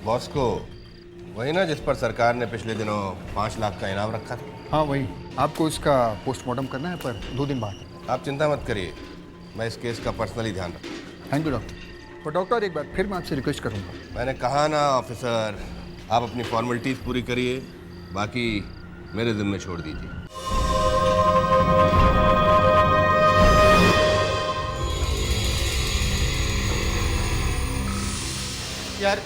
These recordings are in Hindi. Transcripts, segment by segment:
बॉस को वही ना जिस पर सरकार ने पिछले दिनों 5 लाख का इनाम रखा था। हाँ वही, आपको इसका पोस्टमार्टम करना है पर 2 दिन बाद। आप चिंता मत करिए, मैं इस केस का पर्सनली ध्यान रखूँ। Thank you doctor. पर डॉक्टर एक बार फिर मैं आपसे रिक्वेस्ट करूँगा। मैंने कहा ना ऑफिसर, आप अपनी फॉर्मेलिटीज पूरी करिए, बाकी मेरे जिम्मे छोड़ दीजिए। यार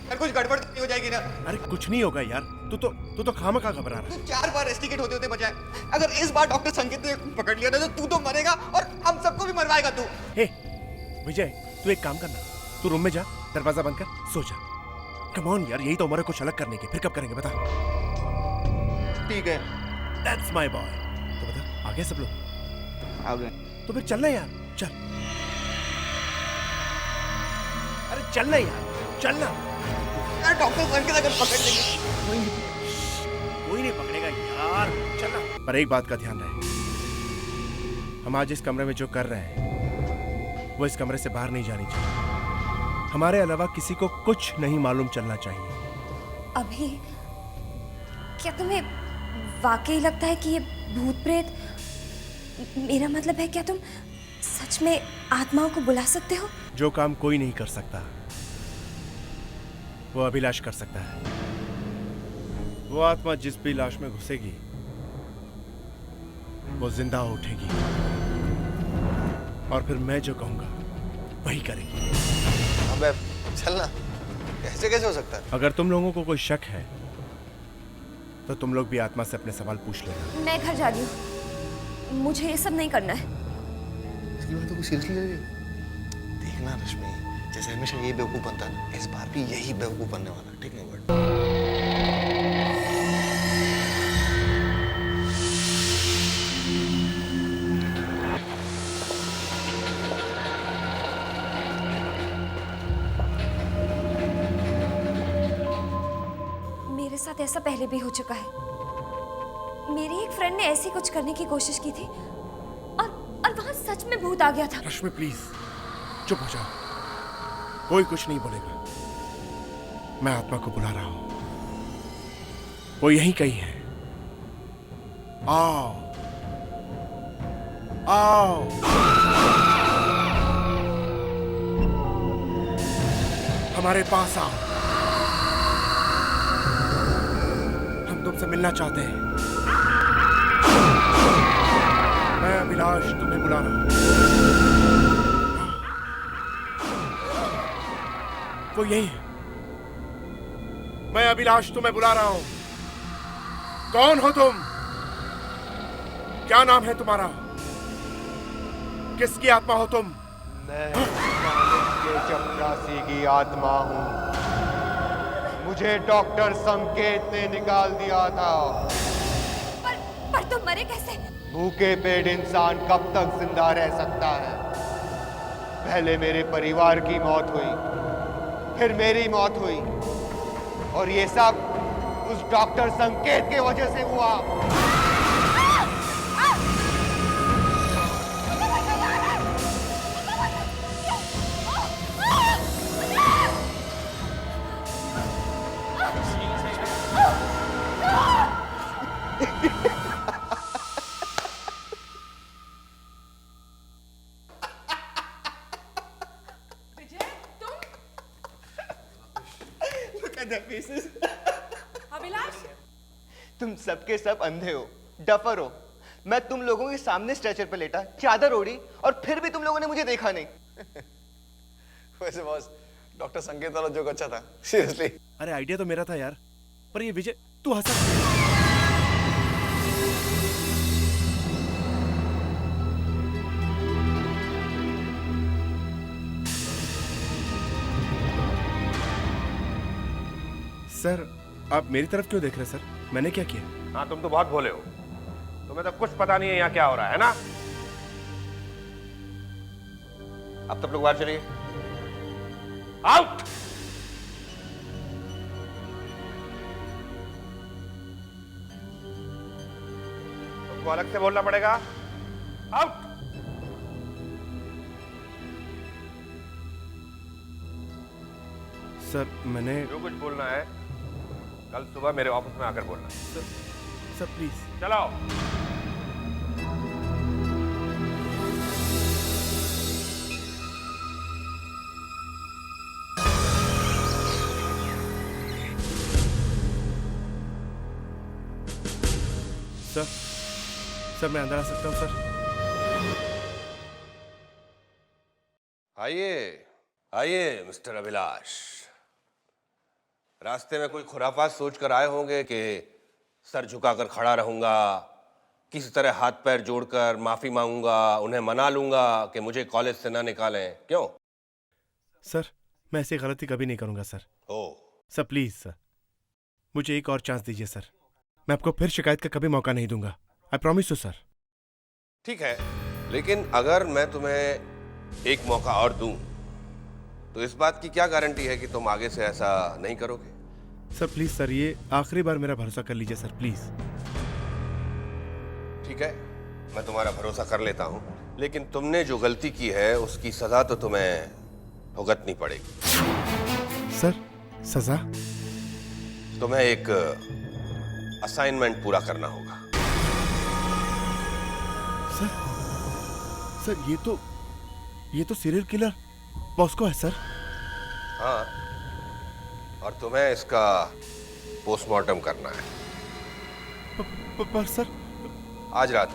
यार कुछ गड़बड़ तो नहीं हो जाएगी ना? अरे कुछ नहीं होगा यार, तू तो खामखा घबरा रहा है। 4 बार रेस्टिकेट होते होते बचा है। अगर इस बार डॉक्टर संकेत ने पकड़ लिया ना तो तू तो मरेगा और हम सबको भी मरवाएगा तू। हे विजय, तू एक काम करना, तू रूम में जा, दरवाजा बंद कर, सो जा। कम ऑन यार, यही तो उम्र है कुछ अलग करने की, फिर कब करेंगे बता। ठीक है, दैट्स माय बॉय। तो बता, आ गए सब लोग? आ गए। तो फिर चलना यार, चल। अरे चलना यार, चलना। यार डॉक्टर संकेत अगर पकड़ लेंगे। कोई नहीं पकड़ेगा यार, चलना। पर एक बात का ध्यान रहे, हम आज इस कमरे में जो कर रहे हैं वो इस कमरे से बाहर नहीं जानी चाहिए। हमारे अलावा किसी को कुछ नहीं मालूम चलना चाहिए। अभी क्या तुम्हें वाकई लगता है कि ये भूत प्रेत, मेरा मतलब है क्या तुम सच में आत्माओं को बुला सकते हो? जो काम कोई नहीं कर सकता वो अभिलाष कर सकता है। वो आत्मा जिस भी लाश में घुसेगी वो जिंदा उठेगी और फिर मैं जो कहूंगा वही करेगी। अबे चलना, कैसे कैसे हो सकता है? अगर तुम लोगों को कोई शक है तो तुम लोग भी आत्मा से अपने सवाल पूछ लेना। मैं घर जा रही हूँ, मुझे ये सब नहीं करना है। इसकी बात तो कोई सीरियसली ले रही? देखना रश्मि, जैसे हमेशा यही बेवकूफ बनता है ना, इस बार भी यही बेवकूफ बनने वाला है। ठीक नहीं वर्ड? मेरे साथ ऐसा पहले भी हो चुका है। मेरी एक फ्रेंड ने ऐसी कुछ करने की कोशिश की थी और वहां सच में भूत आ गया था। रश्मि प्लीज चुप हो जाओ, कोई कुछ नहीं बोलेगा। मैं आत्मा को बुला रहा हूं, वो यहीं कहीं है। आओ आओ, हमारे पास आओ, हम तुमसे मिलना चाहते हैं। मैं अभिलाष तुम्हें बुला रहा हूं। वो यही है। मैं अभिलाष तुम्हें बुला रहा हूं। कौन हो तुम? क्या नाम है तुम्हारा? किसकी आत्मा हो तुम? मैं के चपरासी की आत्मा हूं। मुझे डॉक्टर संकेत ने निकाल दिया था। पर तुम मरे कैसे? भूखे पेट इंसान कब तक जिंदा रह सकता है? पहले मेरे परिवार की मौत हुई, फिर मेरी मौत हुई, और ये सब उस डॉक्टर संकेत के वजह से हुआ। अभिलाष, तुम सबके सब अंधे हो, डफर हो। मैं तुम लोगों के सामने स्ट्रेचर पे लेटा, चादर ओढ़ी, और फिर भी तुम लोगों ने मुझे देखा नहीं। वैसे बॉस, डॉक्टर संकेत वाला जोक अच्छा था, सीरियसली। अरे आइडिया तो मेरा था यार, पर ये विजय तू हंसा। सर आप मेरी तरफ क्यों देख रहे हैं सर? मैंने क्या किया? हाँ तुम तो बहुत भोले हो, तुम्हें तो कुछ पता नहीं है यहाँ क्या हो रहा है ना? अब तब लोग बाहर चलिए, आउट। तुमको अलग से बोलना पड़ेगा, आउट। सर मैंने जो कुछ बोलना है कल सुबह मेरे ऑफिस में आकर बोलना। Sir please. चलो। सर मैं अंदर आ सकता हूँ सर? आइए आइए मिस्टर अभिलाष। रास्ते में कोई खुराफात सोच कर आए होंगे कि सर झुकाकर खड़ा रहूंगा, किसी तरह हाथ पैर जोड़कर माफी मांगूंगा, उन्हें मना लूंगा कि मुझे कॉलेज से ना निकालें। क्यों? सर मैं ऐसी गलती कभी नहीं करूंगा sir. Oh sir please sir, मुझे एक और चांस दीजिए सर। मैं आपको फिर शिकायत का कभी मौका नहीं दूंगा। I promise you sir. ठीक है, लेकिन अगर मैं तुम्हें एक मौका और दूं तो इस बात की क्या गारंटी है कि तुम आगे से ऐसा नहीं करोगे? सर प्लीज सर, ये आखिरी बार मेरा भरोसा कर लीजिए सर प्लीज। ठीक है, मैं तुम्हारा भरोसा कर लेता हूं, लेकिन तुमने जो गलती की है उसकी सजा तो तुम्हें भुगतनी पड़ेगी। सर सजा? तुम्हें एक असाइनमेंट पूरा करना होगा। सर ये तो सीरियल किलर बॉस्को है सर। हाँ, और तुम्हें इसका पोस्टमार्टम करना है। पर सर आज रात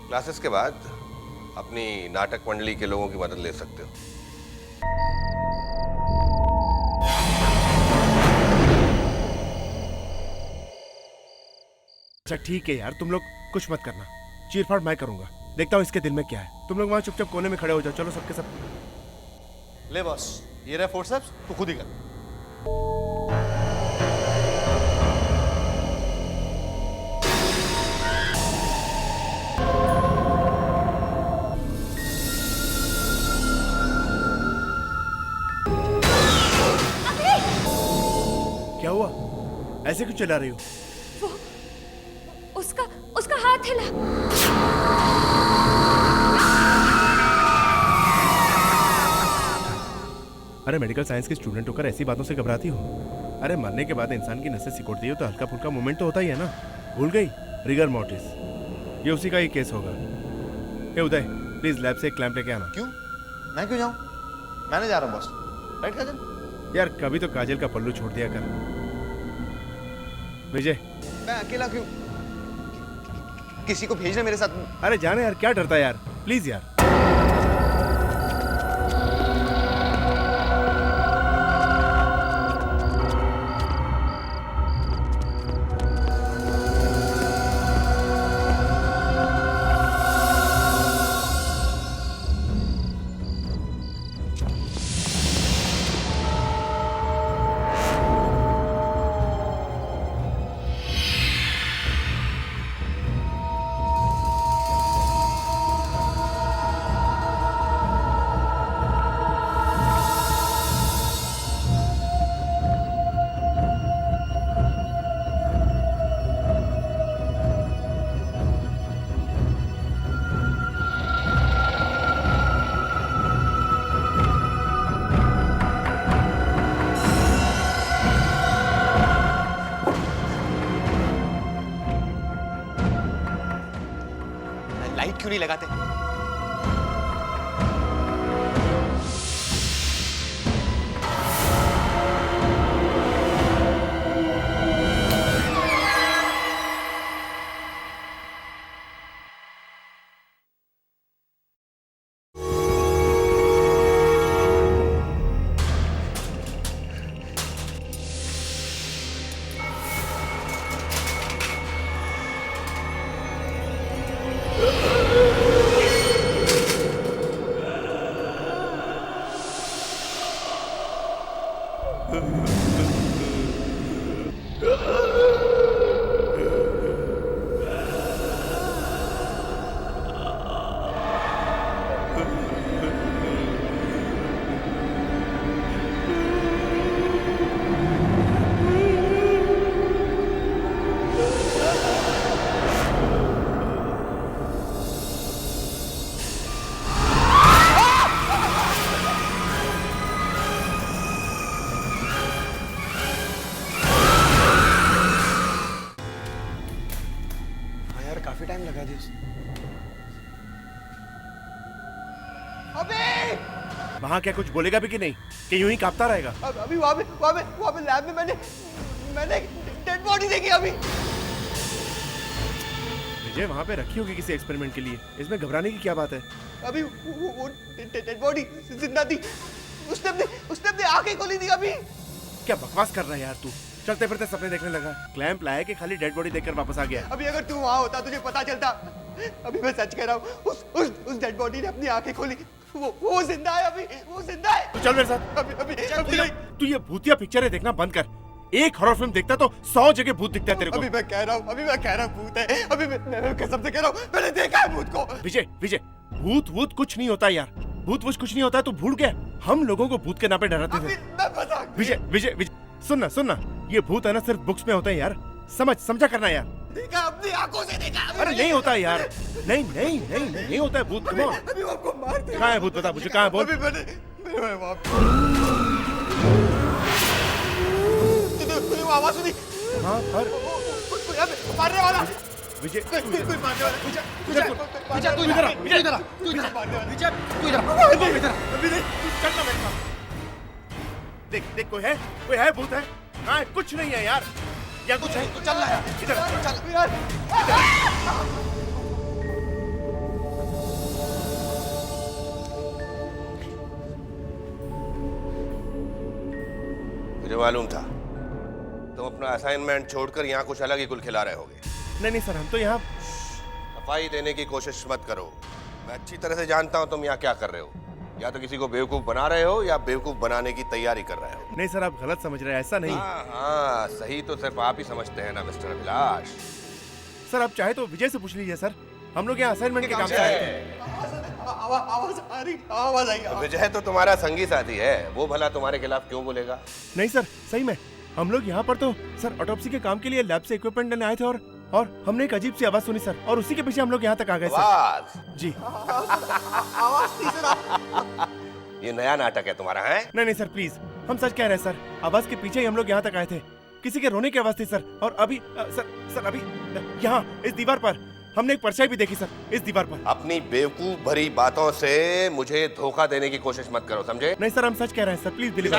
क्लासेस के बाद अपनी नाटक मंडली के लोगों की मदद ले सकते हो। अच्छा ठीक है यार, तुम लोग कुछ मत करना, चीरफाड़ मैं करूंगा। देखता हूँ इसके दिल में क्या है। तुम लोग वहां चुपचाप कोने में खड़े हो जाओ। चलो सबके सब। ले बॉस, ये रहा फोर्सेप्स, तू खुद ही कर। क्या हुआ? ऐसे क्यों चला रही हो? उसका हाथ हिला। अरे मेडिकल साइंस के स्टूडेंट होकर ऐसी बातों से घबराती हो? अरे मरने के बाद इंसान की नसें सिकुड़ती है तो हल्का फुल्का मूवमेंट तो होता ही है ना। भूल गई? रिगर मोर्टिस, ये उसी का ही केस होगा। ए उदय, प्लीज लैब से एक क्लैंप लेके आना। क्यों? मैं क्यों जाऊं? मैं नहीं जा रहा हूं बॉस। राइट काजल? यार कभी तो काजल का पल्लू छोड़ दिया कर। विजय। मैं अकेला क्यों? किसी को भेजना मेरे साथ। अरे जाने यार, क्या डरता है यार, प्लीज यार। लाइट क्यों नहीं लगाते? Adios. अभी वहां क्या कुछ बोलेगा भी कि नहीं, कि यूं ही कांपता रहेगा? अभी वहाँ पे लैब में मैंने डेड बॉडी देखी अभी। विजय वहां पे रखी होगी किसी एक्सपेरिमेंट के लिए, इसमें घबराने की क्या बात है? अभी वो डेड बॉडी जिंदा थी। उसने अपनी आंखें खोली थी अभी। क्या बकवास कर रहा है यार तू? चलते फिरते सपने देखने लगा। क्लैंप लाया कि खाली डेड बॉडी देखकर वापस आ गया? अभी अगर तू वहाँ होता तुझे पता चलता। अभी मैं सच कह रहा हूँ, उस डेड बॉडी ने अपनी आंखें खोली। वो जिंदा है अभी, वो जिंदा है। तू चल मेरे साथ। अभी तू ये भूतिया पिक्चरें देखना बंद कर। एक हॉरर फिल्म देखता तो 100 जगह भूत दिखता है तेरे को। अभी मैं कह रहा हूँ भूत है। अभी मैं कसम से कह रहा हूँ, मैंने देखा है भूत को। विजय भूत कुछ नहीं होता यार। भूत कुछ नहीं होता, तू भूल गया। हम लोगों को भूत के नाम पे डराते थे। विजय विजय सुनना, ये भूत है ना सिर्फ बुक्स में होते हैं यार। समझा करना यार। देखा अपनी आंखों से देखा। अरे नहीं होता है यार। नहीं होता है भूत। Come on. अभी वो आपको मार देगा। कहाँ है भूत? बता मुझे, कहाँ है? बोल। अभी मैंने तुझे वो आवाज सुनी? हाँ पर कोई मारने वाला। विजय कोई मारने वाला। विजय तू इधर आ, विजय इधर आ, तू इधर आ, विजय तू इधर आ, तू इधर आ। अभी नहीं। चलना मेरे साथ। देख कोई है भूत है? हाँ कुछ नहीं है यार। या कुछ है तो चल रहा है। इधर चल यार मुझे मालूम था तुम अपना असाइनमेंट छोड़कर यहाँ कुछ अलग ही गुल खिला रहे होगे। नहीं सर, हम तो यहाँ सफाई देने की कोशिश मत करो। मैं अच्छी तरह से जानता हूँ तुम यहाँ क्या कर रहे हो। या तो किसी को बेवकूफ बना रहे हो या बेवकूफ बनाने की तैयारी कर रहे हो। नहीं सर, आप गलत समझ रहे हैं। ऐसा नहीं। हाँ, सही तो सिर्फ आप ही समझते हैं ना मिस्टर अभिलाष। सर आप चाहे तो विजय से पूछ लीजिए सर। हम लोग यहाँ असाइनमेंट के काम से आए थे। आवाज आई। विजय तो तुम्हारा संगी साथी है, वो भला तुम्हारे खिलाफ क्यों बोलेगा? नहीं सर, सही में हम लोग यहाँ पर तो सर ऑटोप्सी के काम के लिए लैब से इक्विपमेंट लेने आए थे और हमने एक अजीब सी आवाज सुनी सर, और उसी के पीछे हम लोग यहाँ तक आ गए सर। जी। आवाज थी सर। ये नया नाटक है तुम्हारा, है? नहीं सर प्लीज, हम सच कह रहे हैं सर। आवाज के पीछे ही हम लोग यहाँ तक आए थे। किसी के रोने की आवाज थी सर। और अभी सर अभी यहाँ इस दीवार पर हमने एक परछाई भी देखी सर, इस दीवार पर। अपनी बेवकूफ भरी बातों से मुझे धोखा देने की कोशिश मत करो, समझे? नहीं सर, हम सच कह रहे हैं सर, प्लीज बिलीव।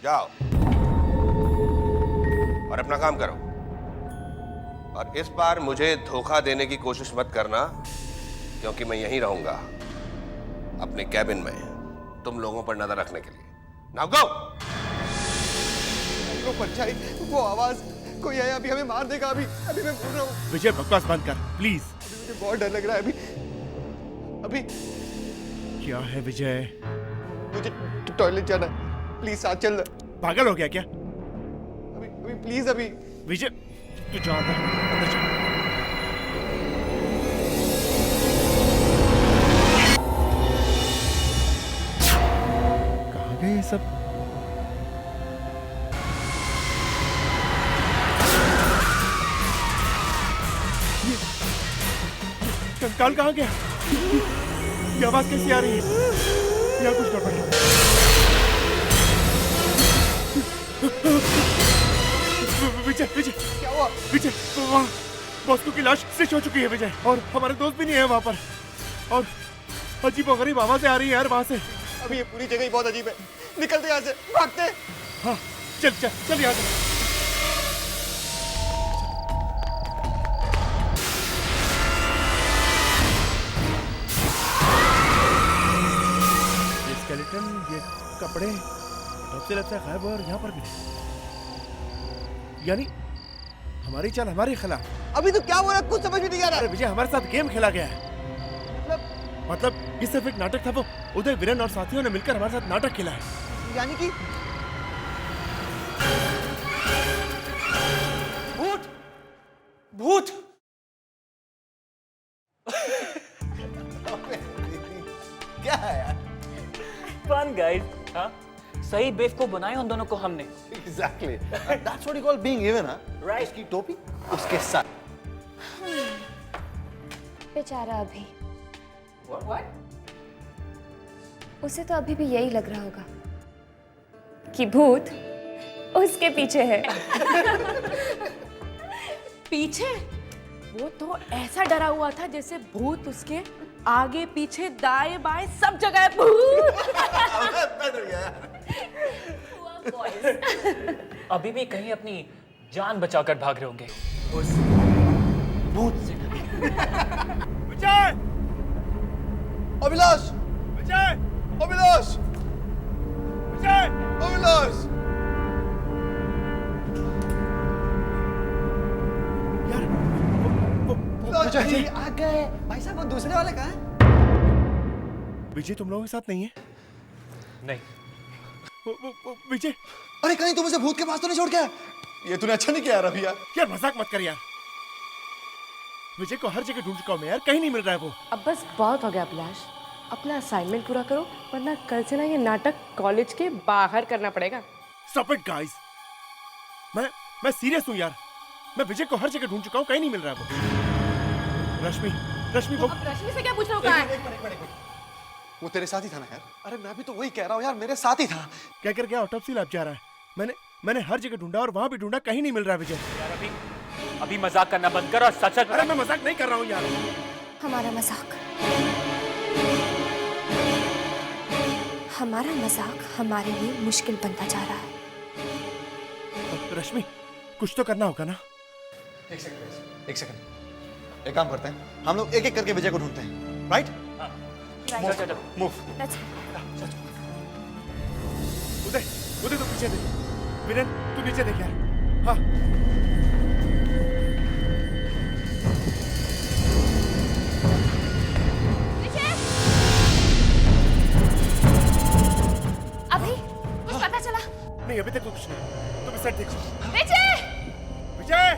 जाओ और अपना काम करो। और इस बार मुझे धोखा देने की कोशिश मत करना, क्योंकि मैं यहीं रहूंगा अपने कैबिन में तुम लोगों पर नजर रखने के लिए। Now go. वो परछाई, वो आवाज, कोई है अभी हमें मार देगा। अभी मैं बोल रहा हूँ। विजय बकवास बंद कर प्लीज। अभी मुझे बहुत डर लग रहा है। अभी क्या है विजय? मुझे टॉयलेट जाना है, प्लीज साथ चल। पागल हो गया क्या? अभी प्लीज। अभी विजय तू जा अंदर जा। कहाँ गए ये सब? कंकाल कहाँ गया? ये आवाज कैसी आ रही है? यहाँ कुछ गड़बड़ है। विजय क्या हुआ? विजय वहाँ बॉस्को की लाश स्टिच हो चुकी है विजय, और हमारे दोस्त भी नहीं है वहाँ पर, और अजीब और गरीब आवाजें आ रही है यार वहाँ से। अभी ये पूरी जगह ही बहुत अजीब है। निकलते यहाँ से, भागते। हाँ चल यहाँ से। ये स्केलेटन, ये कपड़े सबसे लगता है गायब, और यहाँ पर भी नहीं। यानी हमारी चाल हमारे खिलाफ। अभी तो क्या हो रहा है, कुछ समझ में नहीं आ रहा। अरे विजय, हमारे साथ गेम खेला गया है। मतलब ये सिर्फ एक नाटक था। वो उदय, वीरेन और साथियों ने मिलकर हमारे साथ नाटक खेला है। यानी कि भूत क्या है यार? Fun guys. हाँ, सही बेवकूफ बनाए उन दोनों को हमने। Exactly. That's what you call being even, huh? Right. उसकी टोपी उसके साथ। बेचारा अभी, What? उसे तो अभी भी यही लग रहा होगा कि भूत उसके पीछे है। पीछे? वो तो ऐसा डरा हुआ था जैसे भूत उसके आगे पीछे दाएं बाएं सब जगह है भूत। अभी भी कहीं अपनी जान बचाकर भाग रहे होंगे उस भूत से। विजय! अभिलाष! विजय! अभिलाष! विजय! अभिलाष! यार विजय आ गए। भाई साहब वो दूसरे वाले कहाँ हैं? विजय तुम लोगों के साथ नहीं है? नहीं। विजय! अरे कहीं तुम उसे भूत के पास तो नहीं छोड़ के आया? ये तूने अच्छा नहीं किया रवि यार। यार मजाक मत कर यार। विजय को हर जगह ढूंढ चुका हूं मैं यार, कहीं नहीं मिल रहा है वो। अब बस बहुत हो गया अभिलाष, अपना असाइनमेंट पूरा करो वरना कल से ना ये नाटक कॉलेज के बाहर करना पड़ेगा। Stop it guys! मैं सीरियस हूं यार। मैं विजय को हर जगह ढूंढ चुका हूं, कहीं नहीं मिल रहा है वो। रश्मि वो। अब रश्मि से क्या पूछ रहा हूँ? कहाँ है? एक मिनट। वो तेरे साथ ही था ना यार? अरे मैं भी तो वही कह रहा हूँ यार, मेरे साथ ही था। क्या कर गया? ऑटोप्सी लैब जा रहा है। मैंने हर जगह ढूंढा और वहां भी ढूंढा, कहीं नहीं मिल रहा है विजय। यार अभी मजाक करना बंद कर और सच सच। अरे मैं मजाक नहीं कर रहा हूँ यार। हमारा मजाक हमारे लिए मुश्किल बनता जा रहा है। रश्मि कुछ तो करना होगा ना। एक सेकंड। एक काम करते हैं, हम लोग एक एक करके विजय को ढूंढते हैं, राइट? चलो मूव। उदय तू पीछे देख। विरेन तू नीचे देख यार। हाँ अभी कुछ पता चला? नहीं अभी तक तो कुछ नहीं। तुम इस साइड देखो। विजय! विजय!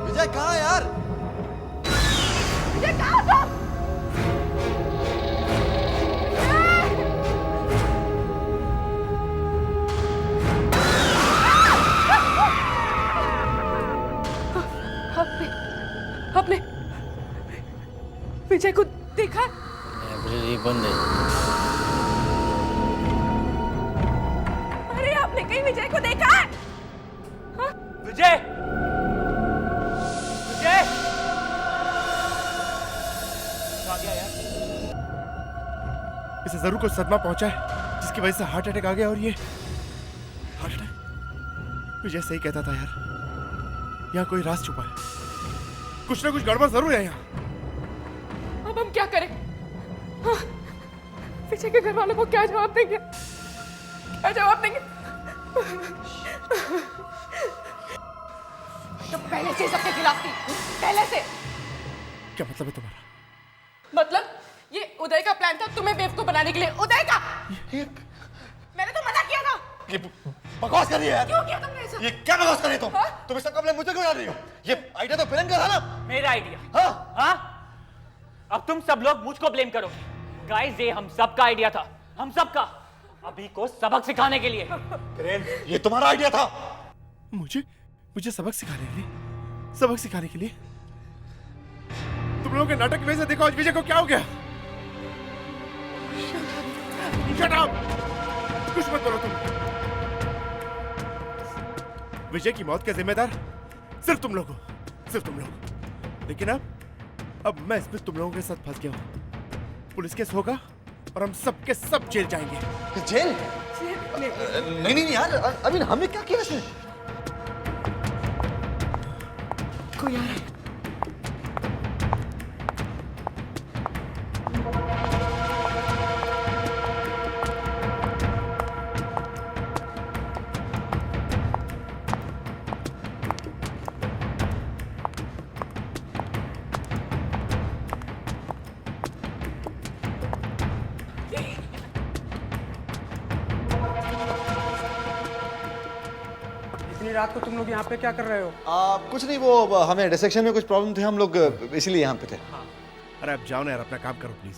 विजय कहाँ है यार? विजय कहाँ हो तुम? आपने विजय को देखा? लाइब्रेरी बंद है। अरे आपने कहीं विजय को देखा? हाँ? विजय! विजय! आ गया यार। इसे जरूर कुछ सदमा पहुंचा है जिसकी वजह से हार्ट अटैक आ गया। और ये हार्ट अटैक, विजय सही कहता था यार, यहाँ कोई राज छुपा है। कुछ ना कुछ गड़बड़ जरूर है यहाँ। अब हम क्या करें? हाँ, विजय के घर वालों को क्या जवाब देंगे? क्या जवाब देंगे? तो पहले से सबके खिलाफ थी, पहले से। क्या मतलब है तुम्हारा? मतलब ये उदय का प्लान था तुम्हें बेवकूफ बनाने के लिए। उदय का मैंने तो मना किया था। ये बकवास कर रही है यार। क्यों किया तुमने ऐसा? ये क्या बकवास कर रही हो तुम? हाँ? तुम इसका कंप्लेन मुझे क्यों डाल रही हो? ये आइडिया तो विलन का था ना? मेरा आइडिया। हाँ? हाँ? अब तुम सब लोग मुझको ब्लेम करोगे। गाइस ये हम सबका आइडिया था, हम सबका, अभी को सबक सिखाने के लिए। ये तुम्हारा आइडिया था? मुझे सबक सिखाने के लिए? सबक सिखाने के लिए? तुम लोगों के नाटक की वजह से देखो आज विजय को क्या हो गया। Shut up! कुछ मत बोलो तुम। विजय की मौत के जिम्मेदार सिर्फ तुम लोग हो, सिर्फ तुम लोग। लेकिन अब मैं इसमें तुम लोगों के साथ फंस गया हूं। पुलिस केस होगा और हम सब के सब जेल जाएंगे। जेल? नहीं यार, अभी हमने क्या किया इसमें? कोई आ रहा है। रात को तुम लोग यहाँ पे क्या कर रहे हो? कुछ नहीं, वो हमें डिसेक्शन में कुछ प्रॉब्लम थे, हम लोग इसीलिए यहाँ पे थे। अरे आप जाओ ना यार, अपना काम करो प्लीज।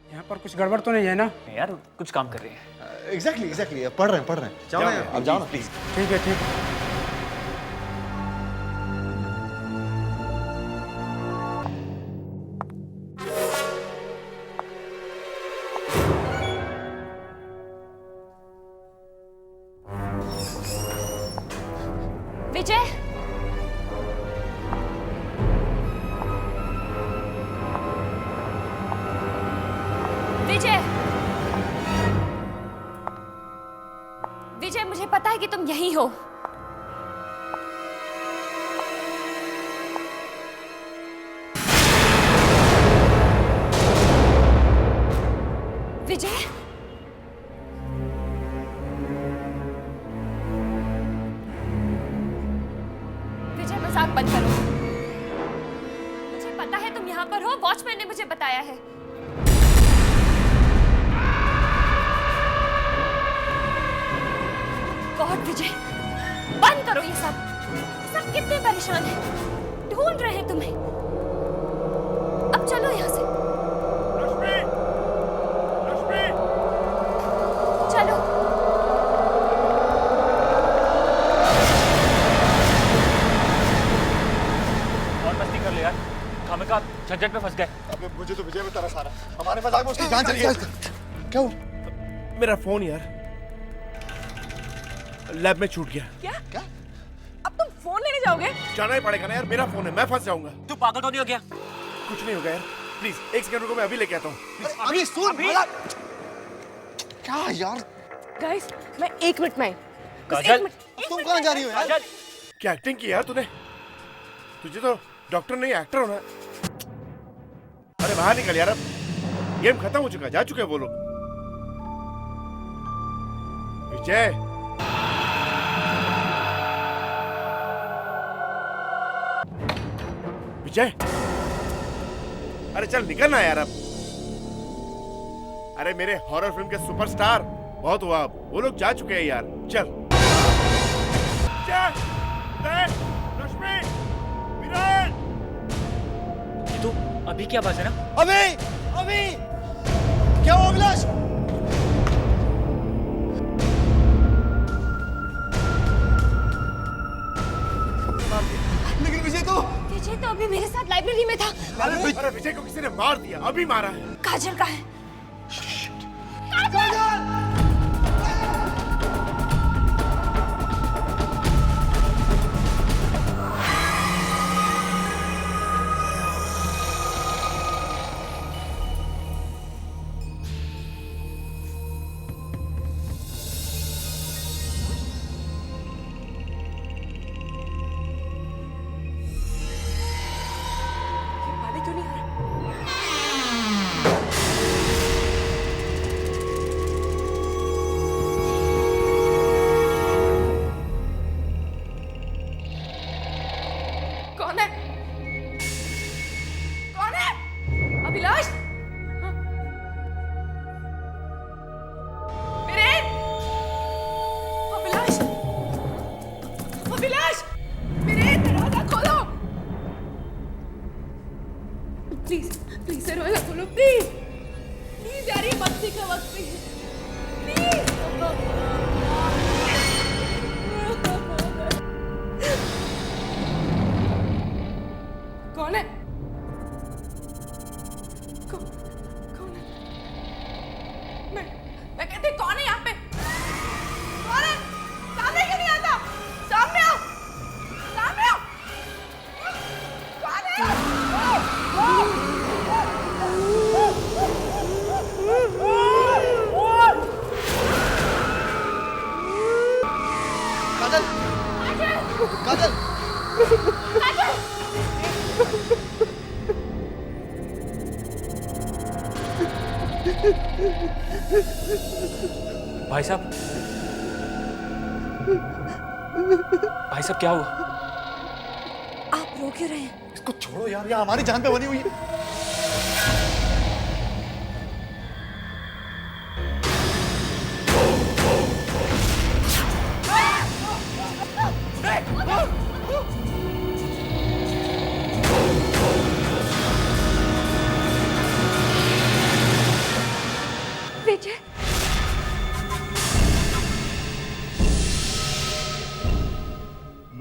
यहाँ पर कुछ गड़बड़ तो नहीं है ना? यार कुछ काम कर रहे हैं। एग्जैक्टली पढ़ रहे हैं। जाओ ना, आप जाओ ना प्लीज। ठीक है, ठीक है। विजय, विजय, विजय, मुझे पता है कि तुम यहीं हो। विजय, विजय, मजाक बंद करो। मुझे पता है तुम यहाँ पर हो, वॉचमैन ने मुझे बताया है। गॉड विजय, बंद करो ये सब। सब कितने परेशान हैं, ढूंढ रहे हैं तुम्हें। अब चलो यहाँ से। रश्मि! रश्मि! चलो। और मस्ती कर ले यार, खामखा झंझट में फंस गए। अबे मुझे तो विजय में तरस आ रहा है, हमारे मजाक में उसकी जान चली गई। क्या हुआ? मेरा फोन यार लैब में छूट गया। क्या? अब तुम फोन लेने जाओगे? जाना ही पड़ेगा ना यार, मेरा फोन है, मैं फंस जाऊंगा। तू पागल तो नहीं हो गया? कुछ नहीं होगा यार, प्लीज एक सेकंड रुको, मैं अभी लेके आता हूँ। अभी सुन भला। क्या यार, गाइस, मैं 1 मिनट में आई। बस काजल! 1 मिनट। तुम कहाँ जा रही हो यार? काजल! क्या एक्टिंग की यार तूने? तुझे तो डॉक्टर नहीं एक्टर होना। अरे बाहर निकल यार, अब गेम खत्म हो चुका, जा चुके हैं वो लोग। विजय, विजय, अरे चल निकल ना यार अब। अरे मेरे हॉरर फिल्म के सुपरस्टार, बहुत हुआ अब, वो लोग जा चुके हैं यार, चल। रश्मि, विराट! ये तो अभी क्या बात है ना? अभी क्या हुआ अभिलाष? लेकिन विजय तो अभी मेरे साथ लाइब्रेरी में था। अरे विजय को किसी ने मार दिया, अभी मारा है। काजल का है। पानी क्यों नहीं आ रहा? कौन है? कौन है? अभिलाष? हाँ? वीरेन? अभिलाष? अभिलाष? वीरेन, दरवाजा खोलो। प्लीज प्लीज दरवाजा खोलो, प्लीज प्लीज यार, ये मस्ती का वक्त नहीं है, प्लीज। कौन है? कौन है? मैं कहती कौन है यहाँ पे? कौन है? सामने क्यों नहीं आता? सामने आओ, सामने आओ। कौन है? काजल, भाई साहब, भाई साहब क्या हुआ? आप रो क्यों रहे हैं? इसको छोड़ो यार, यहाँ हमारी जान पे बनी हुई है। विजय,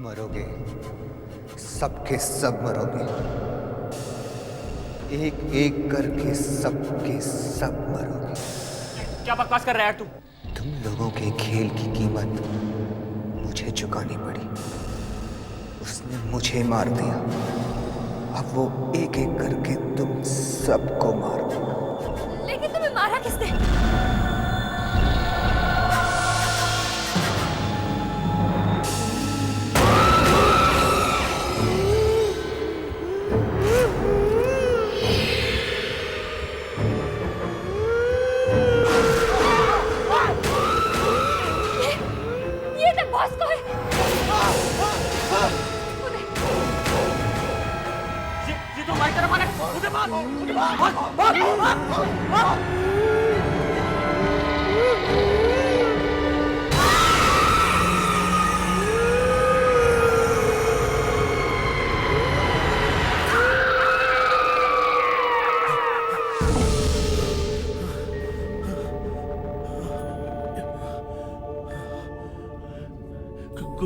मरोगे, सबके सब मरोगे, एक एक करके सबके सब मरोगे। क्या बकवास कर रहा है यार तू? तुम लोगों के खेल की कीमत मुझे चुकानी पड़ी। उसने मुझे मार दिया, अब वो एक एक करके तुम सबको मार देगा। लेकिन तुम्हें मारा किसने? ये तो बॉस को है। ये तो हमारी तरफ आने उधर मार, उधर मार।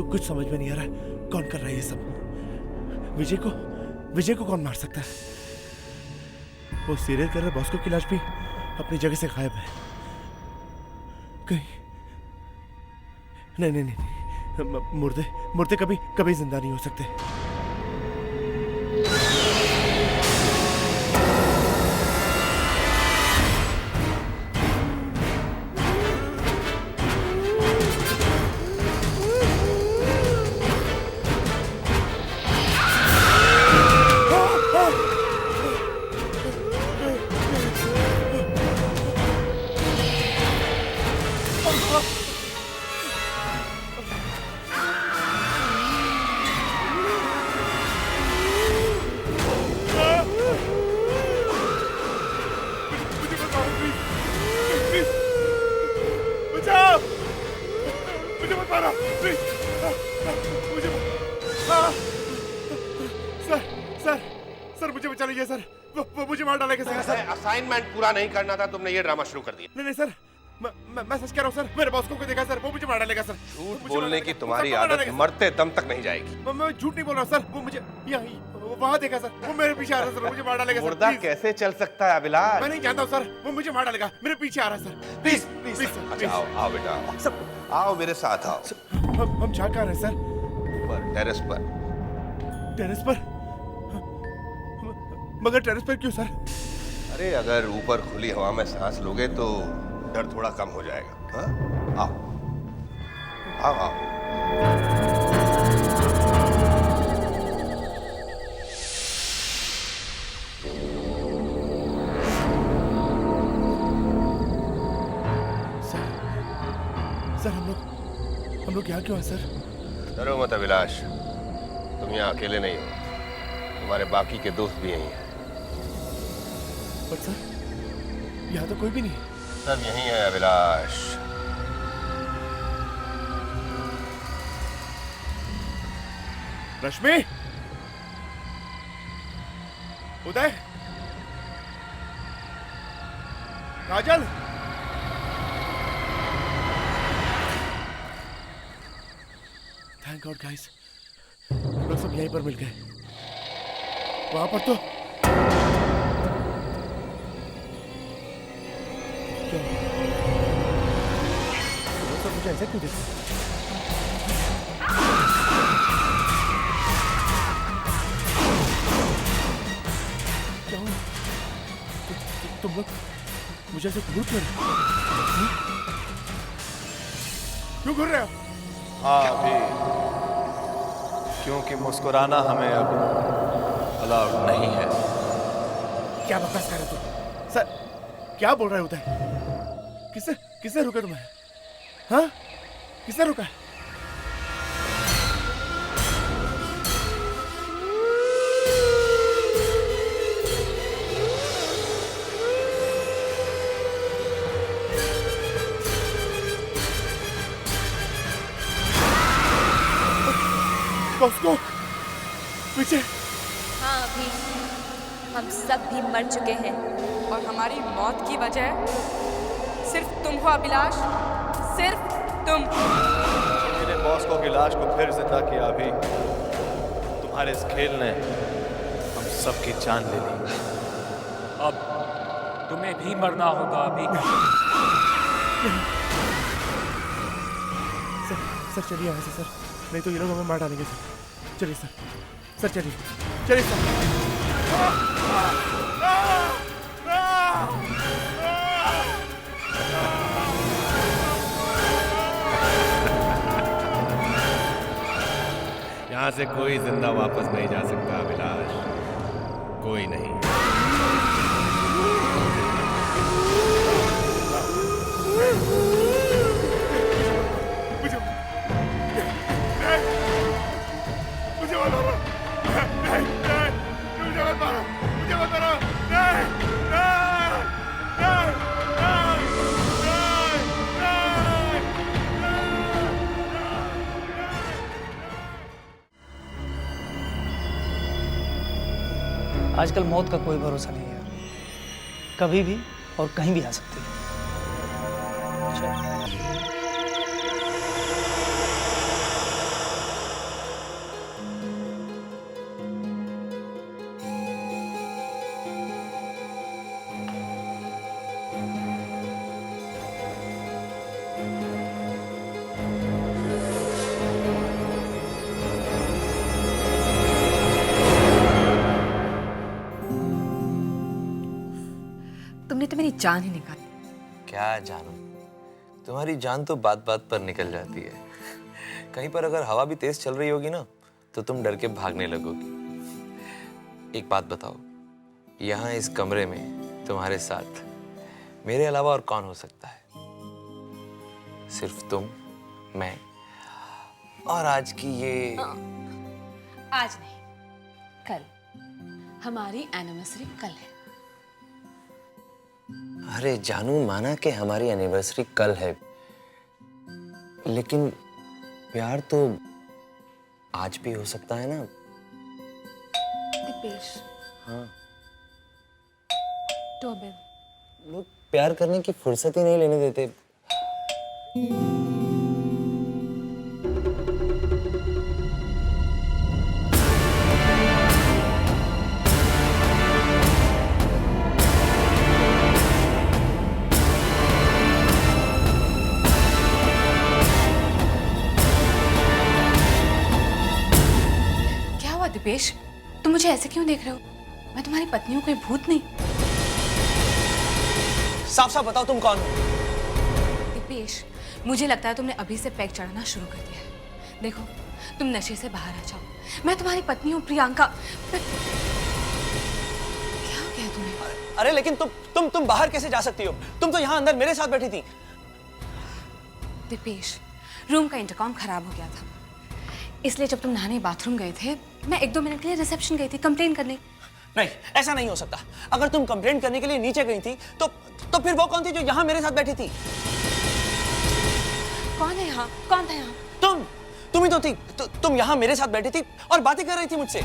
कुछ समझ में नहीं आ रहा है, कौन कर रहा है ये सब? विजय को कौन मार सकता है? वो सीरियल किलर बॉस्को की लाश भी अपनी जगह से गायब है। कहीं नहीं, मुर्दे कभी जिंदा नहीं हो सकते। सर मुझे बचा लीजिए सर, वो मुझे मार डालेगा सर। असाइनमेंट पूरा नहीं करना था, तुमने ये ड्रामा शुरू कर दिया। नहीं सर, मैं सच कह रहा हूँ सर, मेरे बॉस को देखा सर, वो मुझे मार डालेगा सर। झूठ बोलने की तुम्हारी आदत मरते दम तक नहीं जाएगी। मैं झूठ नहीं बोल रहा सर, वो मुझे वहाँ देखा सर, वो मेरे पीछे आ रहा है सर, मुझे मार डालेगा सर। मुर्दा कैसे चल सकता है अभिलाष? मैं नहीं जानता हूँ सर, वो मुझे मार डालेगा, मेरे पीछे आ रहा है सर। प्लीज प्लीज अच्छा आओ बेटा, आओ मेरे साथ आओ। हम जा कहाँ रहे सर? ऊपर टेरेस पर। टेरेस पर? मगर टेरेस पर क्यों सर? अरे अगर ऊपर खुली हवा में सांस लोगे तो डर थोड़ा कम हो जाएगा। हाँ आओ आओ आओ। सर हम लोग यहाँ क्यों हैं सर? डरो मत अभिलाष, तुम यहाँ अकेले नहीं हो, तुम्हारे बाकी के दोस्त भी यहीं हैं। पर सर यहाँ तो कोई भी नहीं है। सब यहीं है अभिलाष। रश्मि, उदय, काजल, थैंक गॉड गाइस, हम लोग सब यहीं पर मिल गए। वहां पर तो क्या सब मुझे ऐसे क्यों देखते? क्या हुआ? तुम लोग मुझे ऐसे घूर क्यों रहे हो? क्यों घूर रहे हो? हाँ अभी, क्योंकि मुस्कुराना हमें अब अलाउड नहीं है। क्या बकवास कर रहे हो तुम? सर क्या बोल रहे होता है? किसने रुका तुम्हें? हाँ, किसने रुका? बॉस्को, पीछे। हाँ अभी हम सब भी मर चुके हैं और हमारी मौत की वजह सिर्फ तुम हो अभिलाष, सिर्फ तुम। मेरे बॉस को गिलाश को फिर जिंदा किया अभी। तुम्हारे इस खेल ने हम सबकी जान ले ली। अब तुम्हें भी मरना होगा अभी। सर चलिए यहाँ से सर, नहीं तो ये लोग हमें मार डालेंगे सर। चलिए सर, सर चलिए, चलिए सर। यहाँ से कोई जिंदा वापस नहीं जा सकता अभिलाष, कोई नहीं। आजकल मौत का कोई भरोसा नहीं है यार, कभी भी और कहीं भी आ सकती है। तुमने तो मेरी जान ही निकाली। क्या जानू, तुम्हारी जान तो बात बात पर निकल जाती है। कहीं पर अगर हवा भी तेज चल रही होगी ना तो तुम डर के भागने लगोगी। एक बात बताओ, यहाँ इस कमरे में तुम्हारे साथ मेरे अलावा और कौन हो सकता है? सिर्फ तुम, मैं और आज की ये आज नहीं, कल। हमारी एनिवर्सरी कल है। अरे जानू, माना कि हमारी एनिवर्सरी कल है, लेकिन प्यार तो आज भी हो सकता है ना। दीपेश। हाँ, डोरबेल। लोग प्यार करने की फुर्सत ही नहीं लेने देते। दीपेश, तुम मुझे ऐसे क्यों देख रहे हो? मैं तुम्हारी पत्नी हूँ, कोई भूत नहीं। साफ साफ बताओ तुम कौन हो? दीपेश, मुझे लगता है तुमने अभी से पैक चढ़ाना शुरू कर दिया है। देखो, तुम नशे से बाहर आ जाओ। मैं तुम्हारी पत्नी हूँ प्रियंका। क्या हो गया तुम्हें? अरे लेकिन तुम बाहर कैसे जा सकती हो? तुम तो यहाँ अंदर मेरे साथ बैठी थी। दीपेश, रूम का इंटरकॉम खराब हो गया था, इसलिए जब तुम नहाने बाथरूम गए थे, मैं 1-2 मिनट के लिए रिसेप्शन गई थी कंप्लेन करने। नहीं, ऐसा नहीं हो सकता। अगर तुम कंप्लेंट करने के लिए नीचे गई थी तो फिर वो कौन थी जो यहाँ मेरे साथ बैठी थी? कौन है यहाँ? कौन था यहाँ? तुम ही तो थी। तुम यहाँ मेरे साथ बैठी थी और बातें कर रही थी मुझसे।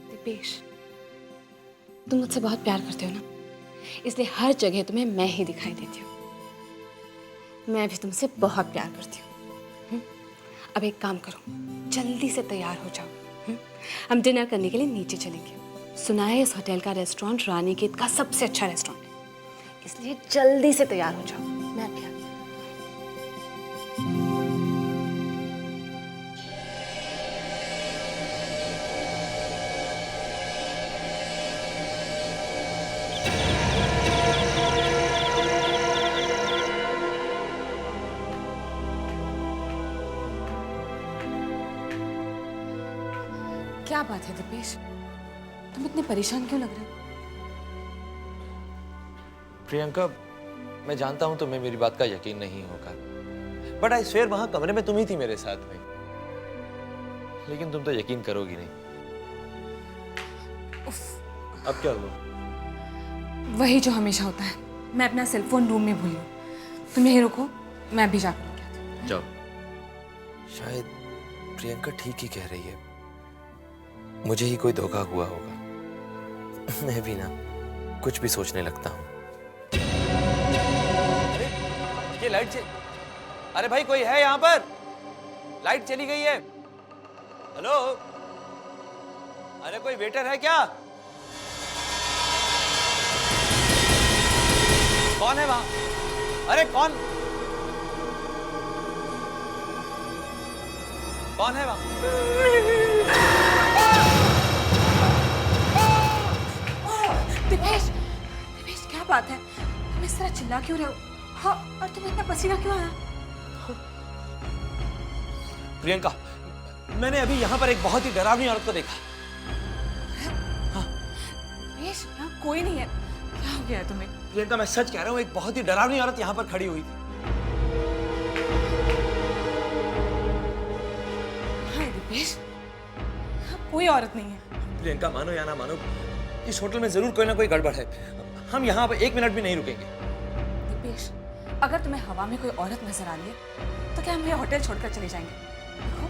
दीपेश, तुम मुझसे बहुत प्यार करते हो ना, इसलिए हर जगह तुम्हें मैं ही दिखाई देती हूँ। मैं भी तुमसे बहुत प्यार करती हूँ। अब एक काम करो, जल्दी से तैयार हो जाओ। हम डिनर करने के लिए नीचे चलेंगे। सुना है इस होटल का रेस्टोरेंट रानीखेत का सबसे अच्छा रेस्टोरेंट है, इसलिए जल्दी से तैयार हो जाओ। मैं भी आती हूँ। क्या बात है दीपेश, तुम इतने परेशान क्यों लग रहे हो? प्रियंका, मैं जानता हूं तुम्हें मेरी बात का यकीन नहीं होगा, बट आई स्वेयर वहां कमरे में तुम ही थी मेरे साथ में। लेकिन तुम तो यकीन करोगी नहीं। अब क्या हुआ? वही जो हमेशा होता है। मैं अपना सेलफोन रूम में भूली हूँ। तुम यहीं रुको, मैं भी जाकर लेके आती हूँ। जाओ। शायद प्रियंका ठीक ही कह रही है, मुझे ही कोई धोखा हुआ होगा। मैं भी ना कुछ भी सोचने लगता हूँ। अरे ये लाइट अरे भाई कोई है यहाँ पर? लाइट चली गई है। हेलो, अरे कोई वेटर है क्या? कौन है वहां? अरे कौन है वहां? दिपेश, दिपेश क्या बात है? तुम इस तरह चिल्ला क्यों रहे हो? हाँ, और तुम्हें इतना पसीना क्यों आया? प्रियंका, मैंने अभी यहाँ पर एक बहुत ही डरावनी औरत को देखा। दिपेश, यहाँ कोई नहीं है। क्या हो गया है तुम्हें? प्रियंका, मैं सच कह रहा हूँ, एक बहुत ही डरावनी औरत यहाँ पर खड़ी हुई थी। हाँ दिपेश, यहाँ कोई औरत नहीं है। प्रियंका, मानो या ना मानो, इस होटल में जरूर कोई ना कोई गड़बड़ है। हम यहाँ पर 1 मिनट भी नहीं रुकेंगे। दिपेश, अगर तुम्हें हवा में कोई औरत नजर आ रही है तो क्या हम ये होटल छोड़कर चले जाएंगे? देखो,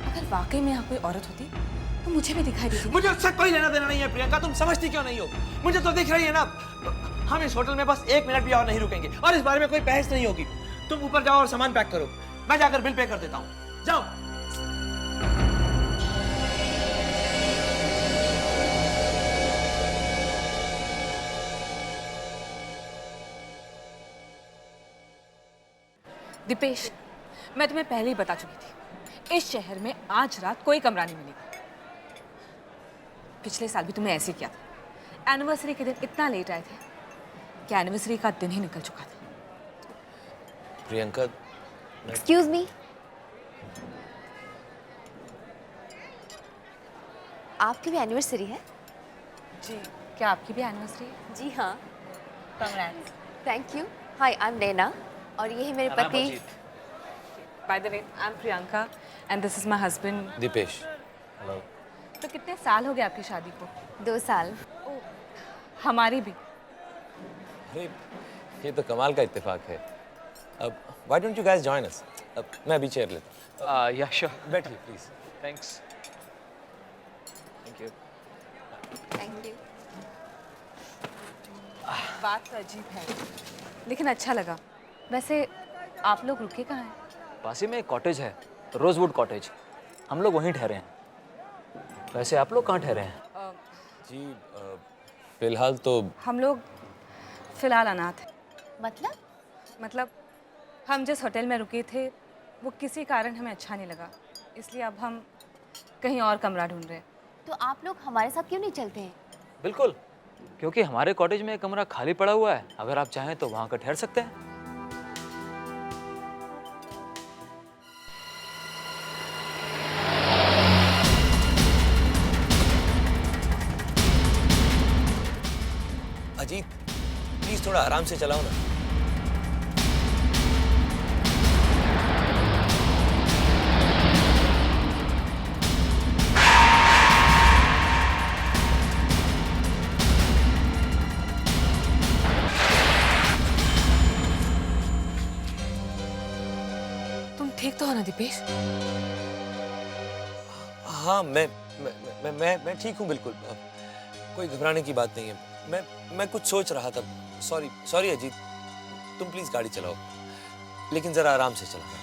अगर वाकई में यहाँ कोई औरत होती तो मुझे भी दिखाई देती। मुझे उससे कोई लेना देना नहीं है प्रियंका, तुम समझती क्यों नहीं हो? मुझे तो दिख रही है ना। हम इस होटल में बस 1 मिनट भी और नहीं रुकेंगे और इस बारे में कोई बहस नहीं होगी। तुम ऊपर जाओ और सामान पैक करो, मैं जाकर बिल पे कर देता हूँ। जाओ। दिपेश, मैं तुम्हें पहले ही बता चुकी थी, इस शहर में आज रात कोई कमरा नहीं मिलेगा। पिछले साल भी तुमने ऐसे ही किया था। एनिवर्सरी के दिन इतना लेट आए थे कि एनिवर्सरी का दिन ही निकल चुका था। प्रियंका, एक्सक्यूज मी, आपकी भी एनिवर्सरी है? जी, क्या आपकी भी एनिवर्सरी है? जी हाँ। Congrats. Thank you. Hi, I am Naina और ये है मेरे पति। By the way, I am Priyanka and this is my husband Deepesh. Hello. तो कितने साल हो गए आपकी शादी को? 2 साल। हमारी भी। अरे ये तो कमाल का इत्तेफाक है। अब why don't you guys join us? अब मैं अभी चेयर लेता हूँ। या श्योर, बैठिए please. Thanks. Thank you. Thank you. बात तो अजीब है, लेकिन अच्छा लगा। वैसे आप लोग रुके कहाँ हैं? पास ही में एक कॉटेज है, रोजवुड कॉटेज। हम लोग वहीं ठहरे हैं। वैसे आप लोग कहाँ ठहरे हैं? जी फिलहाल तो हम लोग फिलहाल अनाथ हैं। मतलब हम जिस होटल में रुके थे वो किसी कारण हमें अच्छा नहीं लगा, इसलिए अब हम कहीं और कमरा ढूंढ रहे हैं। तो आप लोग हमारे साथ क्यों नहीं चलते हैं? बिल्कुल, क्योंकि हमारे कॉटेज में एक कमरा खाली पड़ा हुआ है। अगर आप चाहें तो वहाँ का ठहर सकते हैं। अजीत, प्लीज थोड़ा आराम से चलाओ ना। तुम ठीक तो हो ना दीपेश? हाँ, मैं ठीक हूँ बिल्कुल। कोई घबराने की बात नहीं है। मैं कुछ सोच रहा था। सॉरी अजीत, तुम प्लीज गाड़ी चलाओ, लेकिन जरा आराम से चलाना।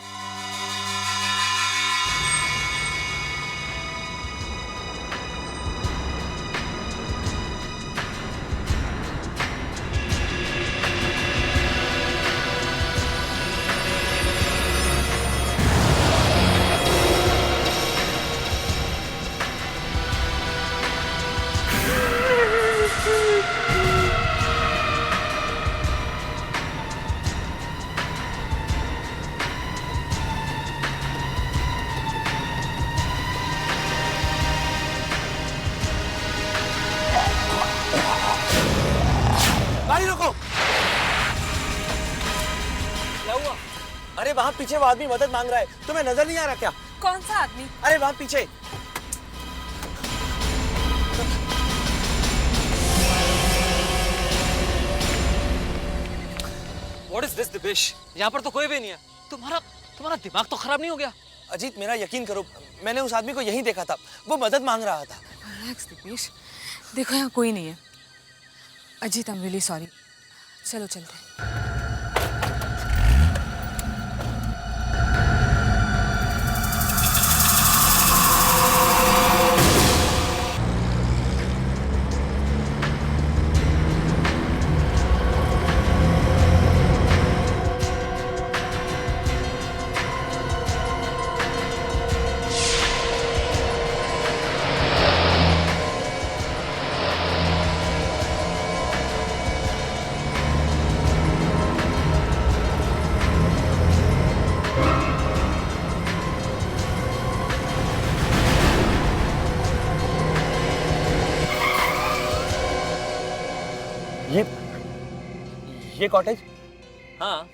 गाड़ी रोको। क्या हुआ? अरे वहां पीछे वो आदमी मदद मांग रहा है, तुम्हें नजर नहीं आ रहा क्या? कौन सा आदमी? अरे वहां पीछे। What is this, Dipesh? यहाँ पर तो कोई भी नहीं है। तुम्हारा दिमाग तो खराब नहीं हो गया? अजीत, मेरा यकीन करो, मैंने उस आदमी को यहीं देखा था। वो मदद मांग रहा था। रिलैक्स दिपेश, देखो यहाँ कोई नहीं है। Ajit, I am really sorry. चलो चलते हैं। ये कॉटेज? हाँ,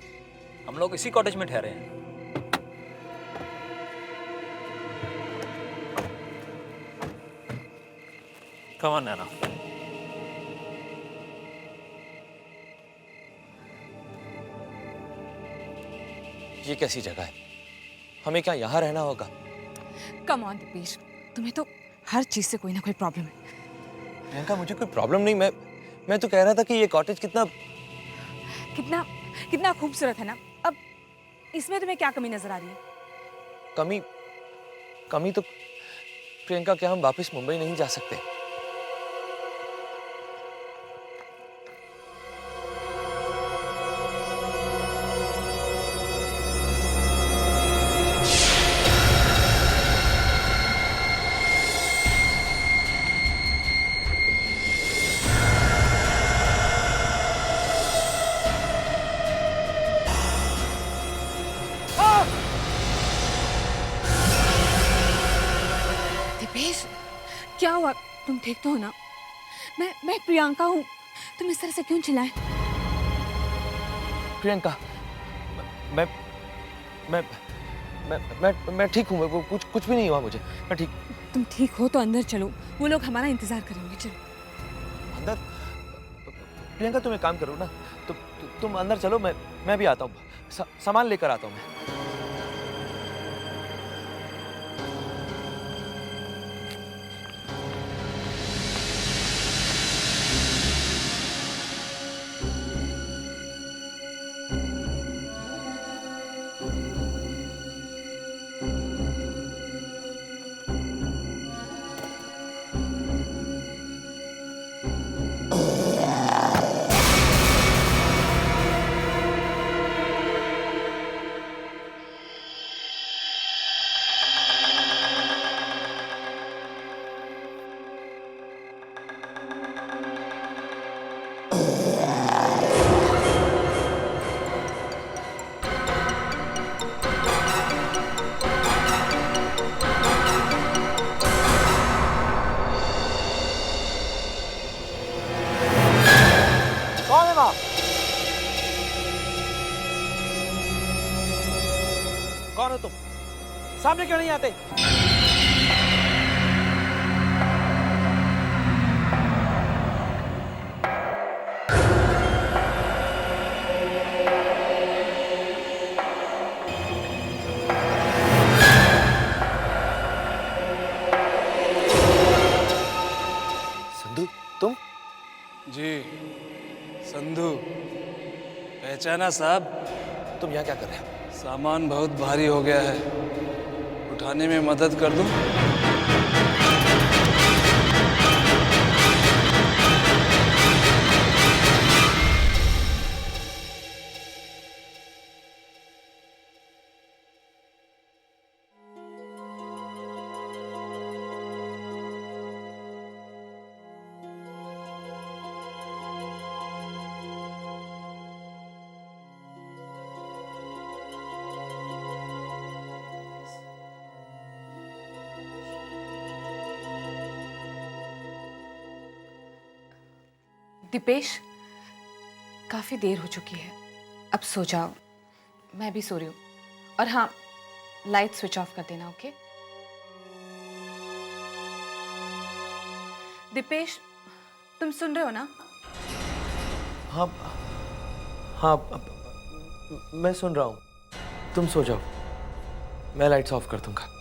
हम लोग इसी कॉटेज में ठहरे हैं। कम ऑन नैना। ये कैसी जगह है? हमें क्या यहाँ रहना होगा? कम ऑन दीपेश, तुम्हें तो हर चीज से कोई ना कोई प्रॉब्लम है। प्रियंका, मुझे कोई प्रॉब्लम नहीं। मैं तो कह रहा था कि ये कॉटेज कितना कितना खूबसूरत है ना। अब इसमें तुम्हें क्या कमी नजर आ रही है? कमी तो प्रियंका, क्या हम वापस मुंबई नहीं जा सकते? क्या हुआ? तुम ठीक तो हो ना? मैं प्रियंका हूँ। तुम इस तरह से क्यों चिल्लाए? प्रियंका, मैं ठीक हूँ। वो कुछ भी नहीं हुआ मुझे। मैं ठीक। तुम ठीक हो तो अंदर चलो, वो लोग हमारा इंतजार करेंगे। चलो अंदर? प्रियंका, तुम एक काम करो ना, तुम अंदर चलो, मैं भी आता हूँ। सामान लेकर आता हूँ मैं। कौन हो तुम? सामने क्यों नहीं आते? संधू, तुम? जी, संधू। पहचाना साहब? तुम यहाँ क्या कर रहे हो? सामान बहुत भारी हो गया है, उठाने में मदद कर दूं? दीपेश, काफी देर हो चुकी है, अब सो जाओ। मैं भी सो रही हूँ। और हाँ, लाइट स्विच ऑफ कर देना, ओके? दीपेश, तुम सुन रहे हो ना? हाँ, हाँ, मैं सुन रहा हूँ। तुम सो जाओ, मैं लाइट्स ऑफ कर दूंगा।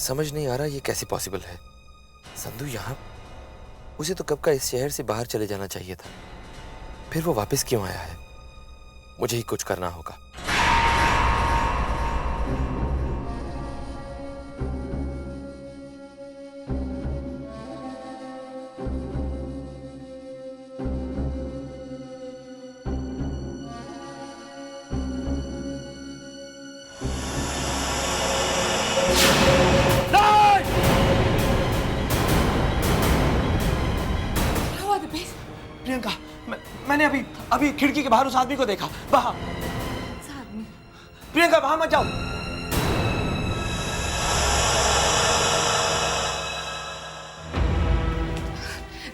समझ नहीं आ रहा ये कैसे पॉसिबल है। संधू यहाँ, उसे तो कब का इस शहर से बाहर चले जाना चाहिए था, फिर वो वापस क्यों आया है? मुझे ही कुछ करना होगा। प्रियंका, मैंने अभी खिड़की के बाहर उस आदमी को देखा। वहां प्रियंका, वहां मत जाओ।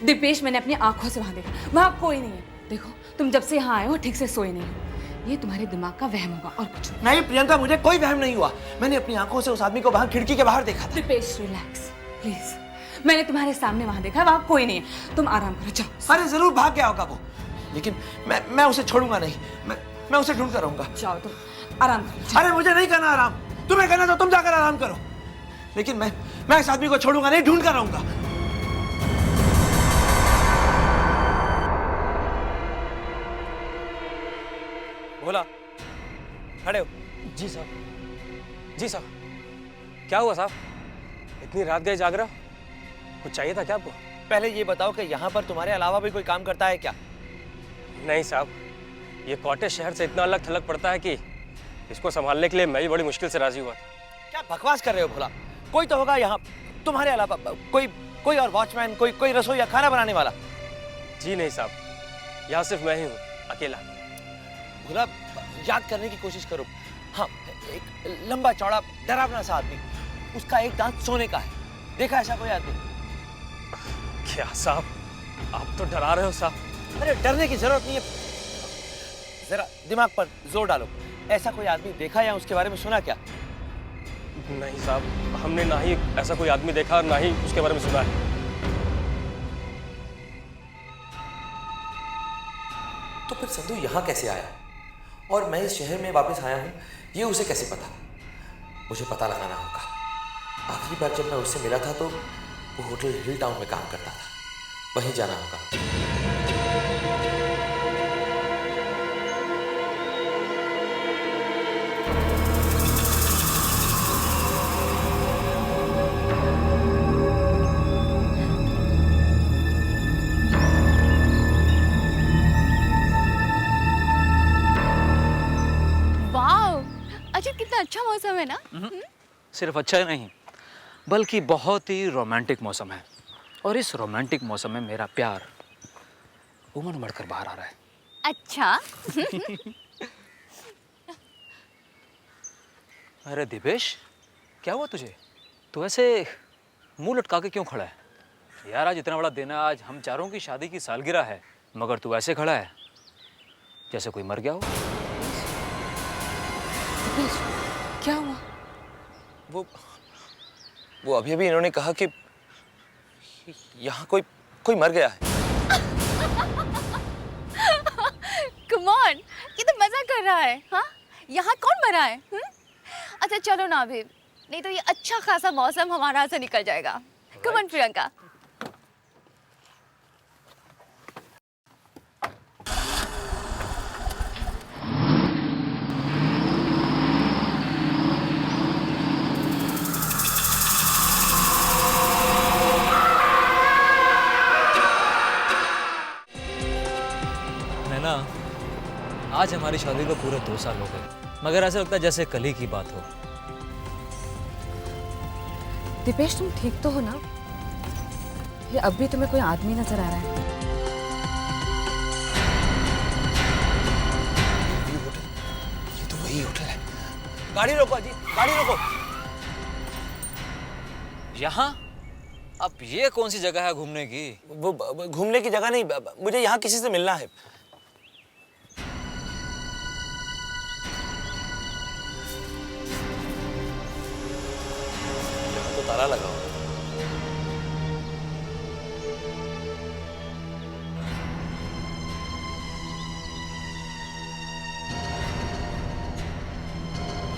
दिपेश, मैंने अपनी आंखों से वहां देखा, वहां कोई नहीं है। देखो, तुम जब से यहाँ आए हो ठीक से सोए नहीं हो। ये तुम्हारे दिमाग का वहम होगा और कुछ नहीं प्रियंका, मुझे कोई वहम नहीं हुआ। मैंने अपनी आंखों से उस आदमी को वहां खिड़की के बाहर देखा। Dipesh, relax please. मैंने तुम्हारे सामने वहां देखा, वहां कोई नहीं है। तुम आराम करो, जाओ। अरे जरूर भाग गया होगा वो, लेकिन मैं उसे छोड़ूंगा नहीं। मैं उसे ढूंढ कर रहूंगा। जाओ, तुम आराम करो। अरे मुझे नहीं करना आराम, तुम्हें करना तो तुम जाकर आराम करो, लेकिन मैं इस आदमी को छोड़ूंगा नहीं, ढूंढ कर रहूंगा। बोला, खड़े हो। जी साहब, जी साहब। क्या हुआ साहब, इतनी रात गए जाग रहे हो? कुछ चाहिए था क्या आपको? पहले ये बताओ कि यहाँ पर तुम्हारे अलावा भी कोई काम करता है क्या? नहीं साहब, ये कॉटेज शहर से इतना अलग थलग पड़ता है कि इसको संभालने के लिए मैं भी बड़ी मुश्किल से राजी हुआ था। क्या बकवास कर रहे हो भोला? कोई तो होगा यहाँ तुम्हारे अलावा, कोई और वॉचमैन, कोई रसोई या खाना बनाने वाला? जी नहीं साहब, यहाँ सिर्फ मैं ही हूँ, अकेला। भोला, याद करने की कोशिश करो। हाँ, एक लंबा चौड़ा डरावना सा आदमी, उसका एक दांत सोने का है। देखा ऐसा कोई आदमी? क्या साहब, आप तो डरा रहे हो साहब। अरे डरने की जरूरत नहीं है, जरा दिमाग पर जोर डालो। ऐसा कोई आदमी देखा या उसके बारे में सुना क्या? नहीं साहब, हमने ना ही ऐसा कोई आदमी देखा, ना ही उसके बारे में सुना है। तो फिर संधू यहाँ कैसे आया और मैं इस शहर में वापस आया हूँ, ये उसे कैसे पता? मुझे पता लगाना होगा। आखिरी बार जब मैं उससे मिला था तो वो होटल हिल टाउन में काम करता था, वहीं जाना होगा। कितना अच्छा मौसम है ना? सिर्फ अच्छा ही नहीं, बल्कि बहुत ही रोमांटिक मौसम है। और इस रोमांटिक मौसम में मेरा प्यार उमड़ उमड़ कर बाहर आ रहा है। अच्छा। अरे दिपेश, क्या हुआ तुझे? तू ऐसे मुंह लटका के क्यों खड़ा है? यार, आज इतना बड़ा दिन है, आज हम चारों की शादी की सालगिरह है, मगर तू ऐसे खड़ा है जैसे कोई मर गया हो। क्या हुआ? वो अभी इन्होंने कहा कि यहाँ कोई मर गया है। Come on, ये तो मजा कर रहा है। हाँ, यहाँ कौन मरा है? अच्छा चलो ना अभी, नहीं तो ये अच्छा खासा मौसम हमारा हाथ से निकल जाएगा। Come on Priyanka. आज हमारी शादी को पूरे 2 साल हो गए, मगर ऐसा लगता है जैसे कल ही की बात हो। दिपेश, तुम ठीक तो हो ना? ये अब भी तुम्हें कोई आदमी नजर आ रहा है? ये तो वही होटल है। गाड़ी रोको जी, गाड़ी रोको। यहाँ? अब ये कौन सी जगह है घूमने की? वो घूमने की जगह नहीं, मुझे यहाँ किसी से मिलना है। तो ताला लगा हुआ।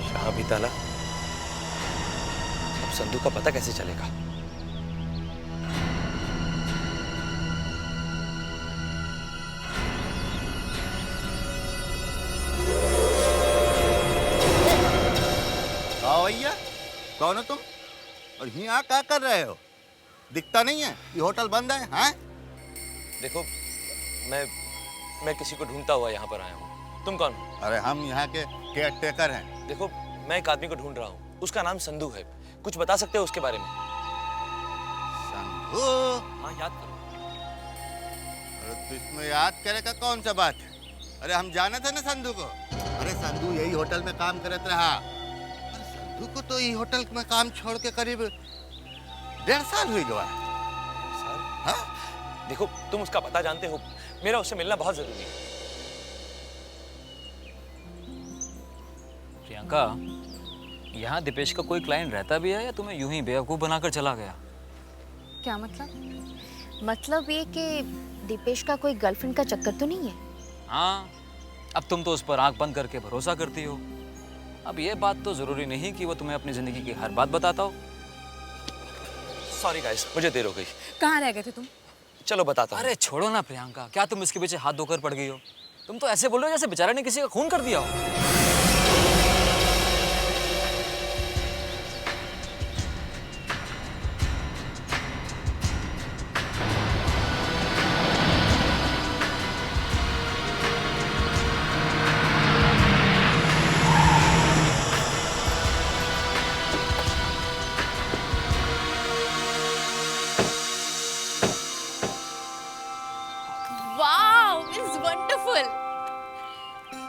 यहाँ भी ताला। अब संधू का पता कैसे चलेगा? आओ भैया, कौन हो तुम और यहाँ क्या कर रहे हो? दिखता नहीं है, ये होटल बंद है। हैं? देखो, मैं किसी को ढूंढता हुआ यहाँ पर आया हूँ। तुम कौन हो? अरे हम यहाँ के केयर टेकर हैं। देखो, मैं एक आदमी को ढूंढ रहा हूँ, उसका नाम संधू है। कुछ बता सकते हो उसके बारे में? संधू? हाँ, याद करो। अरे तो इसमें याद करे का कौन सा बात है? अरे हम जाने थे ना संधू को। अरे संधू यही होटल में काम करत रहा। अरे संधू को तो यही होटल में काम छोड़ के करीब 1.5 साल हुई गवा। हाँ? देखो, तुम उसका पता जानते हो, मेरा उससे मिलना बहुत जरूरी है। प्रियंका, यहाँ दीपेश का कोई क्लाइंट रहता भी है या तुम्हें यूं ही बेवकूफ बनाकर चला गया? क्या मतलब? मतलब ये कि दीपेश का कोई गर्लफ्रेंड का चक्कर तो नहीं है? हाँ, अब तुम तो उस पर आंख बंद करके भरोसा करती हो। अब ये बात तो जरूरी नहीं कि वो तुम्हें अपनी जिंदगी की हर बात बताता हो। सॉरी गाइस, मुझे देर हो गई। कहाँ रह गए थे तुम? चलो बताता हूँ। अरे छोड़ो ना प्रियंका, क्या तुम इसके पीछे हाथ धोकर पड़ गई हो? तुम तो ऐसे बोल रहे हो जैसे बेचारे ने किसी का खून कर दिया हो।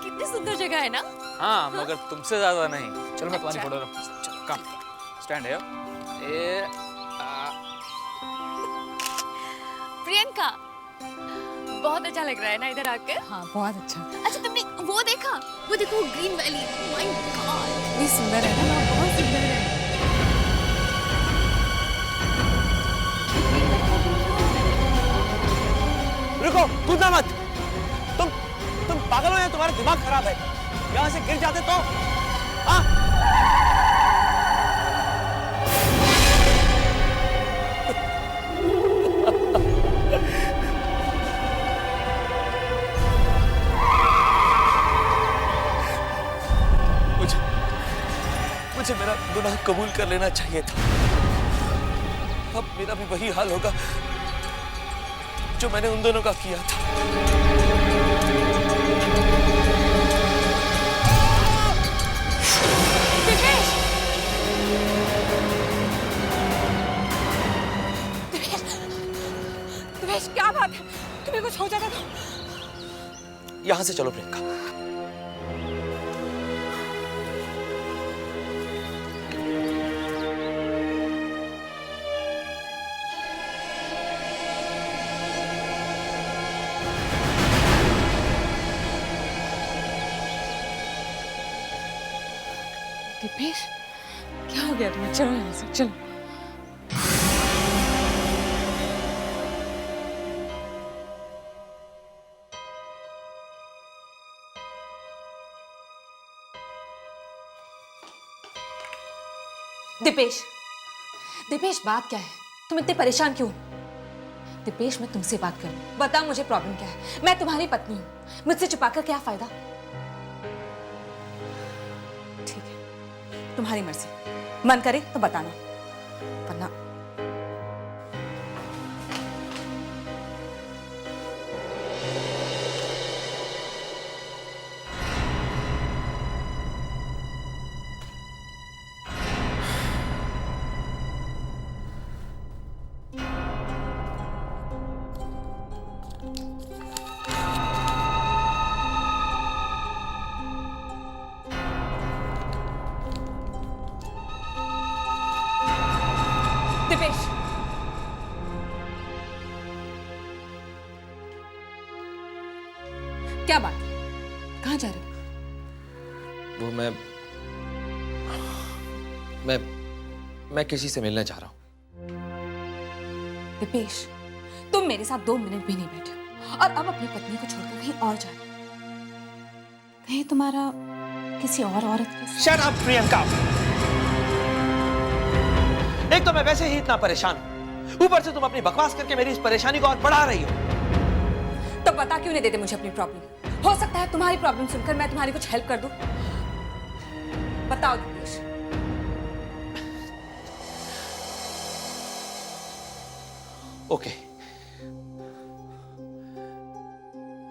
कितनी सुंदर जगह है ना? हाँ, मगर तुमसे ज्यादा नहीं। चलो मैं तुम्हारी फोटो रखूँ। चलो कम, स्टैंड है। प्रियंका, बहुत अच्छा लग रहा है ना इधर आकर? हाँ, बहुत अच्छा। अच्छा, तुमने वो देखा? वो देखो, ग्रीन वैली। माय गॉड, कितनी सुंदर है ना? बहुत सुंदर है। रुको, कूदना मत। तुम पागल हो या तुम्हारा दिमाग खराब है? यहाँ से गिर जाते तो? हाँ? मुझे मेरा गुनाह कबूल कर लेना चाहिए था। अब मेरा भी वही हाल होगा जो मैंने उन दोनों का किया था। दिपेश, क्या बात है? तुम्हें कुछ हो जाता था? यहां से चलो प्रियंका। दिपेश, क्या हो गया तुम्हें? चलो यहाँ से, चलो। दिपेश, दिपेश, बात क्या है? तुम इतने परेशान क्यों? दिपेश, मैं तुमसे बात करूं। बता मुझे प्रॉब्लम क्या है? मैं तुम्हारी पत्नी हूं, मुझसे छुपाकर क्या फायदा? ठीक है, तुम्हारी मर्जी। मन करे तो बताना, वरना दिपेश, क्या बात? कहाँ जा रहे हो? वो मैं किसी से मिलने जा रहा हूँ। दिपेश, तुम मेरे साथ 2 मिनट भी नहीं बैठे हो और अब अपनी पत्नी को छोड़कर कहीं और जा रहे हो। कहीं तुम्हारा किसी और औरत के साथ? Shut up, Priyanka. एक तो मैं वैसे ही इतना परेशान हूं, ऊपर से तुम अपनी बकवास करके मेरी इस परेशानी को और बढ़ा रही हो। तो बता क्यों नहीं देते मुझे अपनी प्रॉब्लम? हो सकता है तुम्हारी प्रॉब्लम सुनकर मैं तुम्हारी कुछ हेल्प कर दूं। बताओ दिपेश। ओके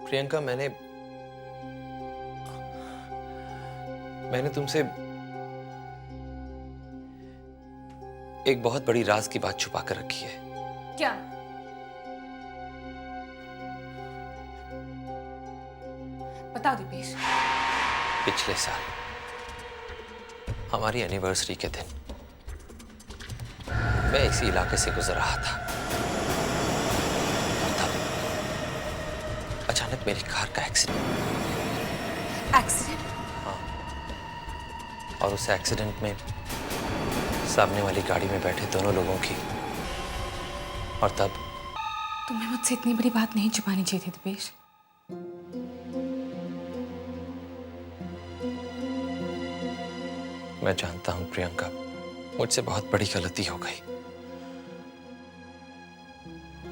प्रियंका, मैंने तुमसे एक बहुत बड़ी राज की बात छुपा कर रखी है। क्या? बताओ दिपेश। पिछले साल हमारी एनिवर्सरी के दिन मैं इसी इलाके से गुजर रहा था। तब अचानक मेरी कार का एक्सीडेंट। एक्सीडेंट? हाँ, और उस एक्सीडेंट में सामने वाली गाड़ी में बैठे दोनों लोगों की, और तब तुम्हें मुझसे इतनी बड़ी बात नहीं छुपानी चाहिए थी दिपेश। मैं जानता हूं प्रियंका, मुझसे बहुत बड़ी गलती हो गई,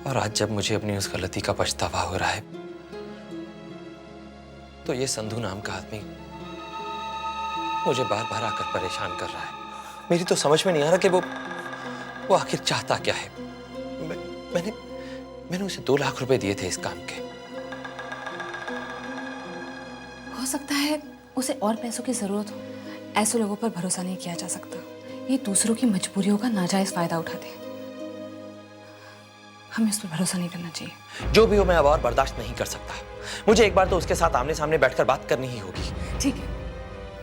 और आज जब मुझे अपनी उस गलती का पछतावा हो रहा है तो ये संधू नाम का आदमी मुझे बार बार आकर परेशान कर रहा है। मेरी तो समझ में नहीं आ रहा कि वो आखिर चाहता क्या है। मैंने उसे 2 लाख रुपए दिए थे इस काम के। हो सकता है उसे और पैसों की जरूरत हो। ऐसे लोगों पर भरोसा नहीं किया जा सकता। ये दूसरों की मजबूरियों का नाजायज फायदा उठाते हैं। हमें उस पर भरोसा नहीं करना चाहिए। जो भी हो, मैं अब और बर्दाश्त नहीं कर सकता। मुझे एक बार तो उसके साथ आमने सामने बैठकर बात करनी ही होगी। ठीक है,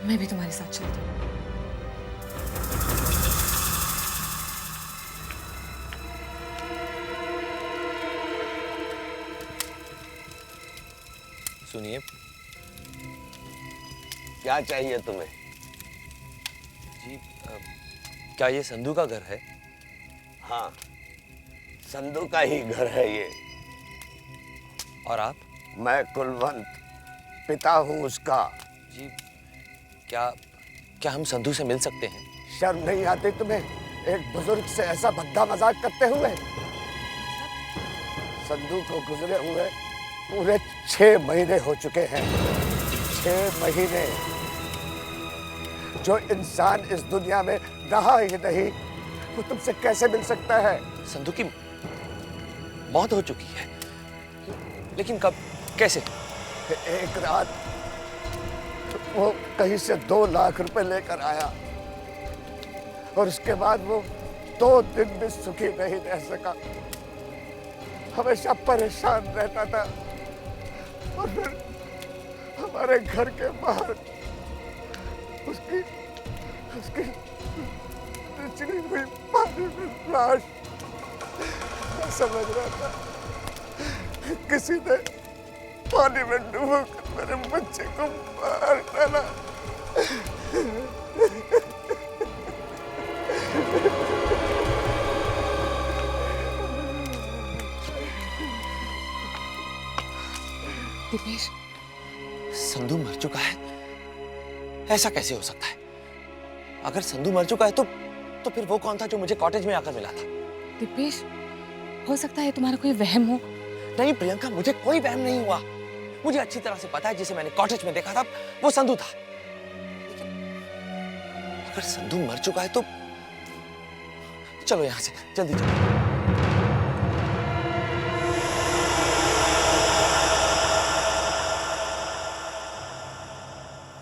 मैं भी तुम्हारे साथ चलती हूँ। सुनिए, क्या चाहिए तुम्हें? जी, क्या ये संधू का घर है? हाँ, संधू का ही घर है ये। और आप? मैं कुलवंत, पिता हूँ उसका। जी, क्या हम संधू से मिल सकते हैं? शर्म नहीं आती तुम्हें एक बुजुर्ग से ऐसा भद्दा मजाक करते हुए? संधू को गुजरे हुए पूरे 6 महीने हो चुके हैं। 6 महीने। जो इंसान इस दुनिया में रहा ही नहीं, वो तुमसे कैसे मिल सकता है? संधू की मौत हो चुकी है, लेकिन कब, कैसे? एक रात वो कहीं से 2 लाख रुपए लेकर आया, और उसके बाद वो 2 दिन भी सुखी नहीं रह सका। हमेशा परेशान रहता था, और फिर हमारे घर के बाहर उसकी चिड़ी हुई पानी में लाश। मैं समझ रहा था किसी ने पानी में डूबकर मेरे बच्चे को मार डाला। दिपेश, संधू मर चुका है? ऐसा कैसे हो सकता है? अगर संधू मर चुका है तो फिर वो कौन था जो मुझे कॉटेज में आकर मिला था? दिपेश, हो सकता है तुम्हारा कोई वहम हो। नहीं प्रियंका, मुझे कोई वहम नहीं हुआ। मुझे अच्छी तरह से पता है जिसे मैंने कॉटेज में देखा था वो संधू था। अगर संधू मर चुका है तो चलो यहां से जल्दी चलो।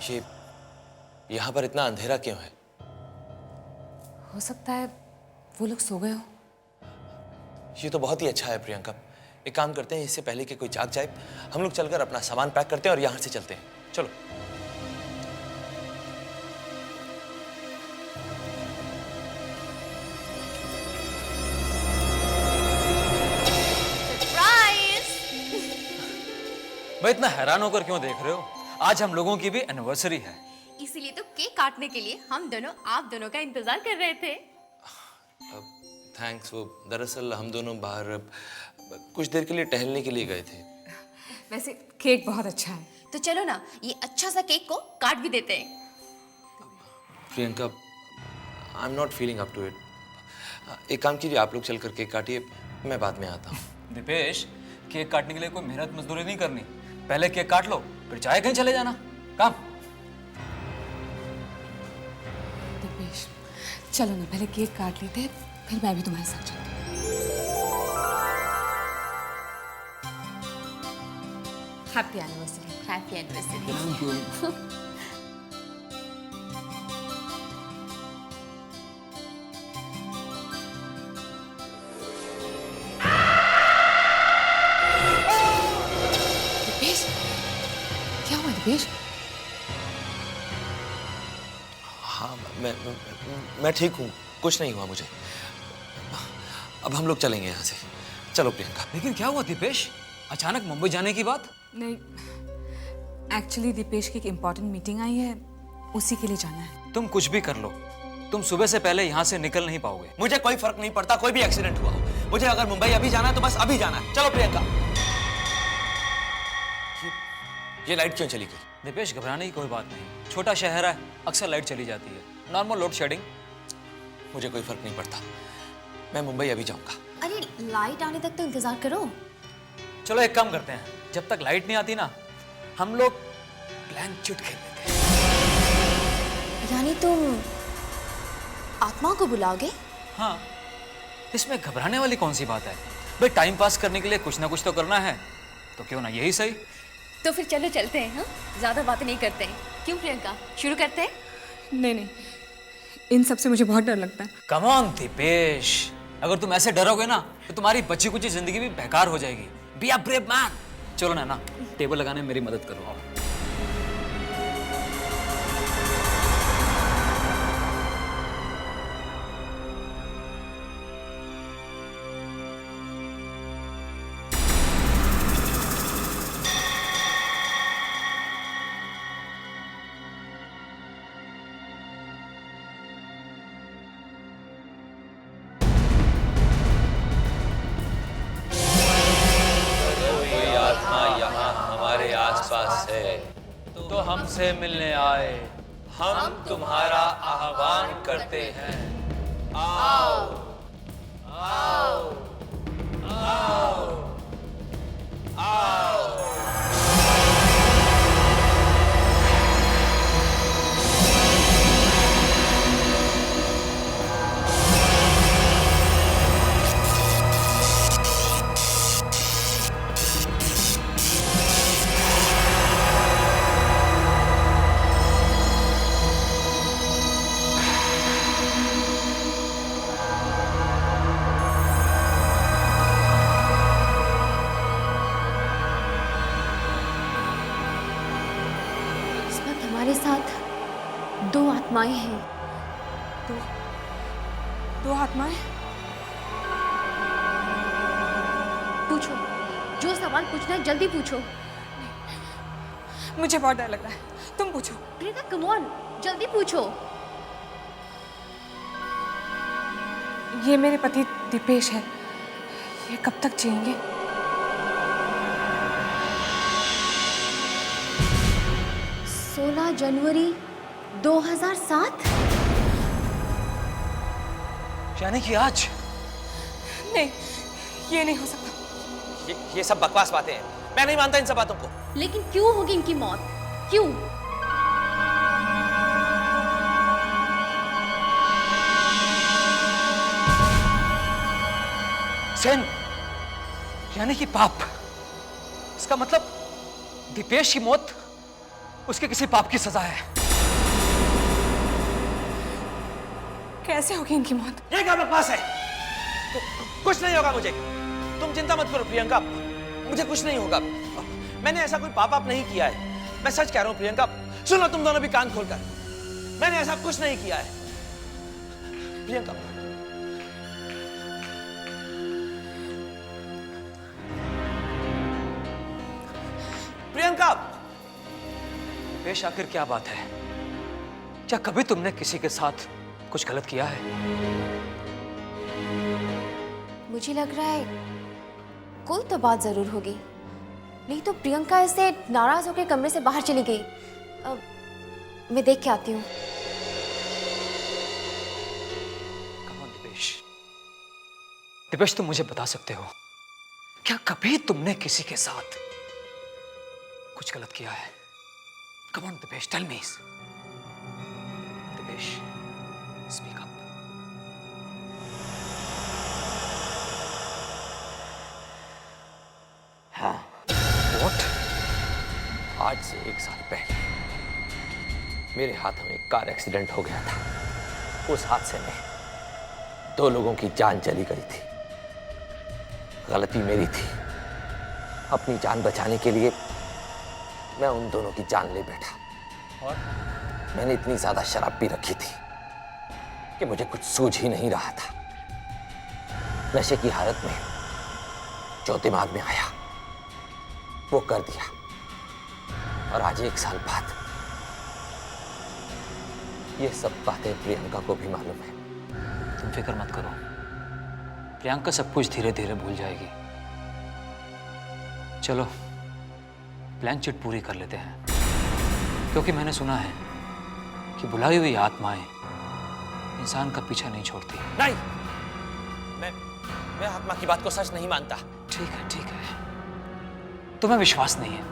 ये यहां पर इतना अंधेरा क्यों है? हो सकता है वो लोग सो गए हो। ये तो बहुत ही अच्छा है प्रियंका। एक काम करते हैं, इससे पहले कि कोई जाग जाए, हम लोग चलकर अपना सामान पैक करते हैं और यहां से चलते हैं। चलो। मैं इतना हैरान होकर क्यों देख रहे हो? आज हम लोगों की भी एनिवर्सरी है। इसीलिए तो केक काटने के लिए हम दोनों आप दोनों का इंतजार कर रहे थे। थैंक्स। वो दरअसल हम दोनों बाहर कुछ देर के लिए टहलने के लिए गए थे। वैसे केक बहुत अच्छा है। तो चलो ना, ये अच्छा सा केक को काट भी देते हैं। Priyanka, I am not feeling up to it. एक काम कीजिए, आप लोग चल कर केक काटिए, मैं बाद में आता हूँ। दीपेश, केक काटने के लिए कोई मेहनत मजदूरी नहीं करनी। पहले केक काट लो, फिर चाहे कहीं चले जाना। काम। दीपेश, चलो ना पहले केक काट लेते हैं, फिर मैं भी तुम्हारे साथ चलती हूँ। Happy anniversary. Happy anniversary. Thank you. Deepesh, क्या हुआ दीपेश? हाँ, मैं ठीक हूँ, कुछ नहीं हुआ मुझे। अब हम लोग चलेंगे यहाँ से। चलो प्रियंका। लेकिन क्या हुआ दीपेश, अचानक मुंबई जाने की बात? नहीं, एक्चुअली दीपेश की एक इम्पोर्टेंट मीटिंग आई है, उसी के लिए जाना है। तुम कुछ भी कर लो, तुम सुबह से पहले यहाँ से निकल नहीं पाओगे। मुझे कोई फर्क नहीं पड़ता, कोई भी एक्सीडेंट हुआ, मुझे अगर मुंबई अभी जाना है तो बस अभी जाना है। चलो प्रियंका। ये लाइट क्यों चली गई? दीपेश, घबराने की कोई बात नहीं, छोटा शहर है, अक्सर लाइट चली जाती है, नॉर्मल लोड शेडिंग। मुझे कोई फर्क नहीं पड़ता, मैं मुंबई अभी जाऊंगा। अरे लाइट आने तक तो इंतजार करो। चलो एक काम करते हैं, जब तक लाइट नहीं आती ना, हम लोग ब्लैंक चिट खेल लेते हैं। यानी तुम आत्मा को बुलाओगे? हाँ, इसमें घबराने वाली कौन सी बात है भाई, टाइम पास करने के लिए कुछ ना कुछ तो करना है, तो क्यों ना यही सही। तो फिर चलो चलते हैं। हाँ, ज्यादा बातें नहीं करते हैं। क्यों प्रियंका, शुरू करते हैं? नहीं नहीं, इन सब से मुझे बहुत डर लगता है। कम ऑन दीपेश, अगर तुम ऐसे डरोगे ना तो तुम्हारी बची कुची जिंदगी भी बेकार हो जाएगी। Be a brave man. चलो ना, टेबल लगाने में मेरी मदद करो। आओ। आसपास है तो हमसे मिलने आए, हम तुम्हारा आह्वान करते हैं। आओ आओ आओ आओ। हमारे साथ दो आत्माएं हैं। दो आत्माएं? पूछो, जो सवाल पूछना है जल्दी पूछो। मुझे बहुत डर लग रहा है, तुम पूछो। प्रियंका कम ऑन, जल्दी पूछो। ये मेरे पति दीपेश है, ये कब तक जिएंगे? जनवरी 2007। यानी कि आज? नहीं, ये नहीं हो सकता। ये सब बकवास बातें हैं, मैं नहीं मानता इन सब बातों को। लेकिन क्यों होगी इनकी मौत? क्यों? सेन, यानी कि पाप। इसका मतलब दीपेश की मौत उसके किसी पाप की सजा है। कैसे होगी इनकी मौत? ये क्या बकवास है? कुछ नहीं होगा मुझे, तुम चिंता मत करो प्रियंका, मुझे कुछ नहीं होगा। मैंने ऐसा कोई पाप नहीं किया है, मैं सच कह रहा हूं प्रियंका। सुनो तुम दोनों भी कान खोलकर, मैंने ऐसा कुछ नहीं किया है प्रियंका। प्रियंका, दीपेश आखिर क्या बात है? क्या कभी तुमने किसी के साथ कुछ गलत किया है? मुझे लग रहा है कोई तो बात जरूर होगी, नहीं तो प्रियंका ऐसे नाराज होकर कमरे से बाहर चली गई। मैं देख के आती हूँ। कम ऑन दीपेश, दिपेश, तुम मुझे बता सकते हो क्या कभी तुमने किसी के साथ कुछ गलत किया है? Come on Deepesh, tell me. Deepesh, speak up. हाँ। व्हाट? आज से 1 साल पहले मेरे हाथों में एक कार एक्सीडेंट हो गया था। उस हादसे में 2 लोगों की जान चली गई थी। गलती मेरी थी। अपनी जान बचाने के लिए मैं उन दोनों की जान ले बैठा। और मैंने इतनी ज्यादा शराब पी रखी थी कि मुझे कुछ सूझ ही नहीं रहा था। नशे की हालत में जो दिमाग में आया वो कर दिया। और आज 1 साल बाद ये सब बातें प्रियंका को भी मालूम है। तुम फिक्र मत करो, प्रियंका सब कुछ धीरे धीरे भूल जाएगी। चलो प्लान चिट पूरी कर लेते हैं, क्योंकि मैंने सुना है कि बुलाई हुई आत्माएं इंसान का पीछा नहीं छोड़ती। नहीं, मैं आत्मा की बात को सच नहीं मानता। ठीक है, ठीक है, तुम्हें विश्वास नहीं है,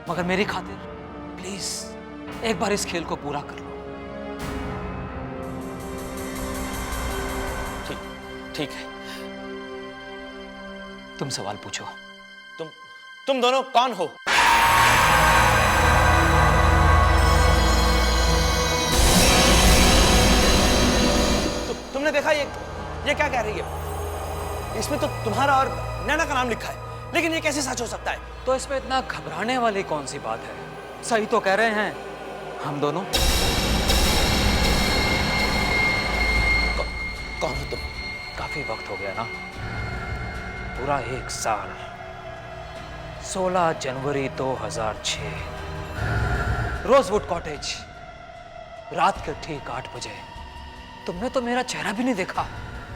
मगर मेरी खातिर प्लीज एक बार इस खेल को पूरा कर लो। ठीक है। तुम सवाल पूछो। तुम दोनों कौन हो? तुमने देखा ये क्या कह रही है? इसमें तो तुम्हारा और नैना का नाम लिखा है, लेकिन ये कैसे सच हो सकता है? तो इसमें इतना घबराने वाली कौन सी बात है? सही तो कह रहे हैं हम दोनों। कौन हो तुम? काफी वक्त हो गया ना, पूरा 1 साल। 16 जनवरी 2006, रोजवुड कॉटेज, रात के ठीक 8 बजे। तुमने तो मेरा चेहरा भी नहीं देखा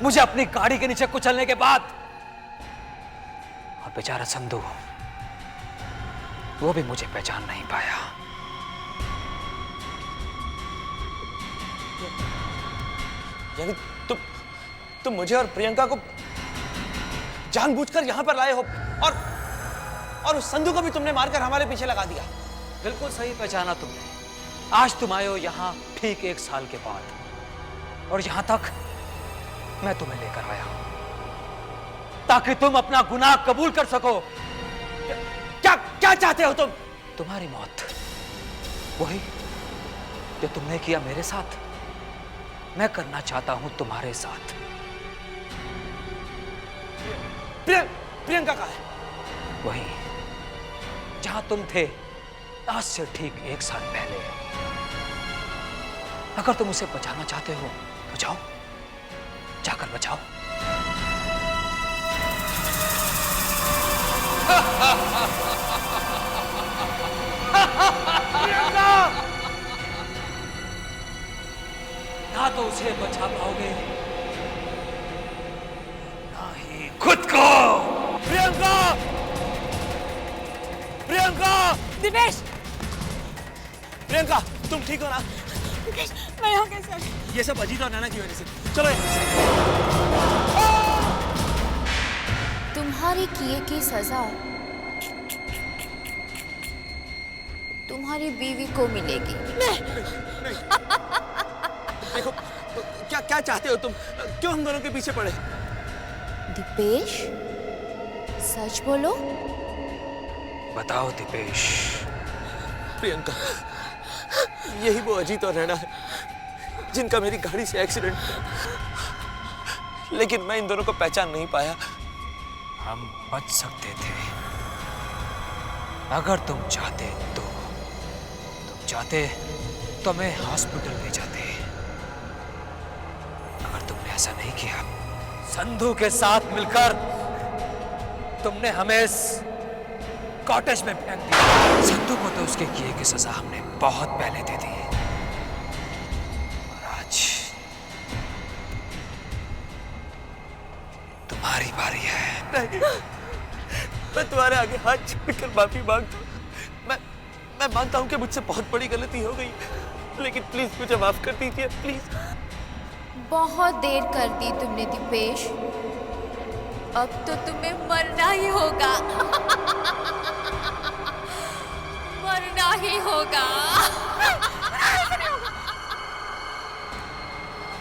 मुझे अपनी गाड़ी के नीचे कुचलने के बाद। और बेचारा संधू, वो भी मुझे पहचान नहीं पाया। यानी तुम मुझे और प्रियंका को जानबूझकर यहां पर लाए हो, और उस संधू को भी तुमने मारकर हमारे पीछे लगा दिया। बिल्कुल सही पहचाना तुमने। आज तुम आए हो यहां ठीक 1 साल के बाद, और यहां तक मैं तुम्हें लेकर आया हूं ताकि तुम अपना गुनाह कबूल कर सको। क्या चाहते हो तुम? तुम्हारी मौत, वही जो तुमने किया मेरे साथ, मैं करना चाहता हूं तुम्हारे साथ। प्रियंका कहाँ है? वही जहां तुम थे आज से ठीक 1 साल पहले। अगर तुम उसे बचाना चाहते हो तो जाओ, जाकर बचाओ। ना तो उसे बचा पाओगे, ना ही खुद को। प्रियंका! प्रियंका! दिपेश! प्रियंका, तुम ठीक हो ना? दिपेश, मैं यहाँ कैसे आ गई? ये सब अजीत और नैना की वजह से। चलो तुम्हारे किए की सजा तुम्हारी बीवी को मिलेगी। देखो, क्या चाहते हो तुम? क्यों हम दोनों के पीछे पड़े? दिपेश, सच बोलो। बताओ दिपेश। प्रियंका, यही वो अजीत और नैना है जिनका मेरी गाड़ी से एक्सीडेंट हुआ, लेकिन मैं इन दोनों को पहचान नहीं पाया। हम बच सकते थे अगर तुम चाहते तो। तुम चाहते तो मैं हॉस्पिटल ले जाते। अगर तुमने ऐसा नहीं किया, संधू के साथ मिलकर तुमने हमें इस कॉटेज में फेंक दिया। संधू को तो उसके किए की सजा हमने बहुत पहले दे दी, और आज तुम्हारी बारी है। नहीं, मैं तुम्हारे आगे हाथ जोड़कर माफी मांगता हूँ। मैं मानता हूँ कि मुझसे बहुत बड़ी गलती हो गई, लेकिन प्लीज मुझे माफ कर दीजिए, प्लीज। बहुत देर कर दी तुमने दीपेश। अब तो तुम्हें मरना ही होगा। मरना ही होगा।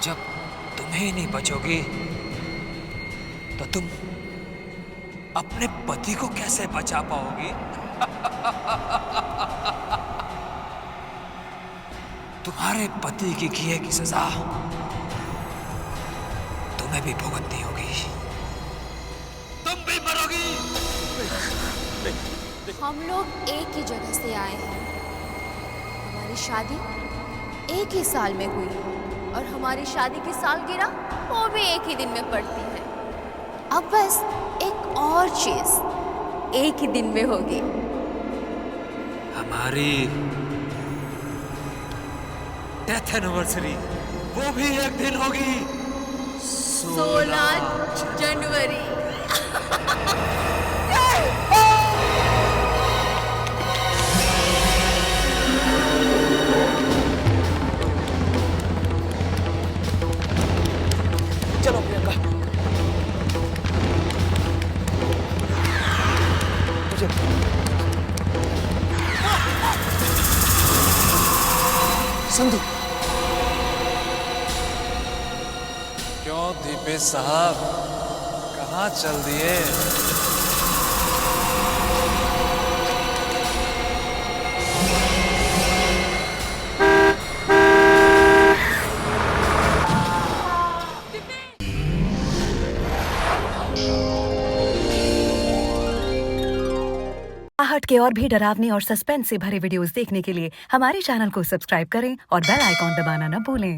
जब तुम ही नहीं बचोगी तो तुम अपने पति को कैसे बचा पाओगी? तुम्हारे पति की किए की सजा तुम्हें भी भुगतनी होगी। तुम भी मरोगी। हम लोग एक ही जगह से आए हैं। हमारी शादी एक ही साल में हुई और हमारी शादी की सालगिरह वो भी एक ही दिन में पड़ती है। अब बस एक और चीज एक ही दिन में होगी। हमारी डेथ एनिवर्सरी वो भी एक दिन होगी। 16 जनवरी। चलो प्रियंका। संधू। क्यों दीपेश साहब, कहाँ चल दिए? आहट के और भी डरावने और सस्पेंस से भरे वीडियोस देखने के लिए हमारे चैनल को सब्सक्राइब करें और बेल आइकॉन दबाना न भूलें।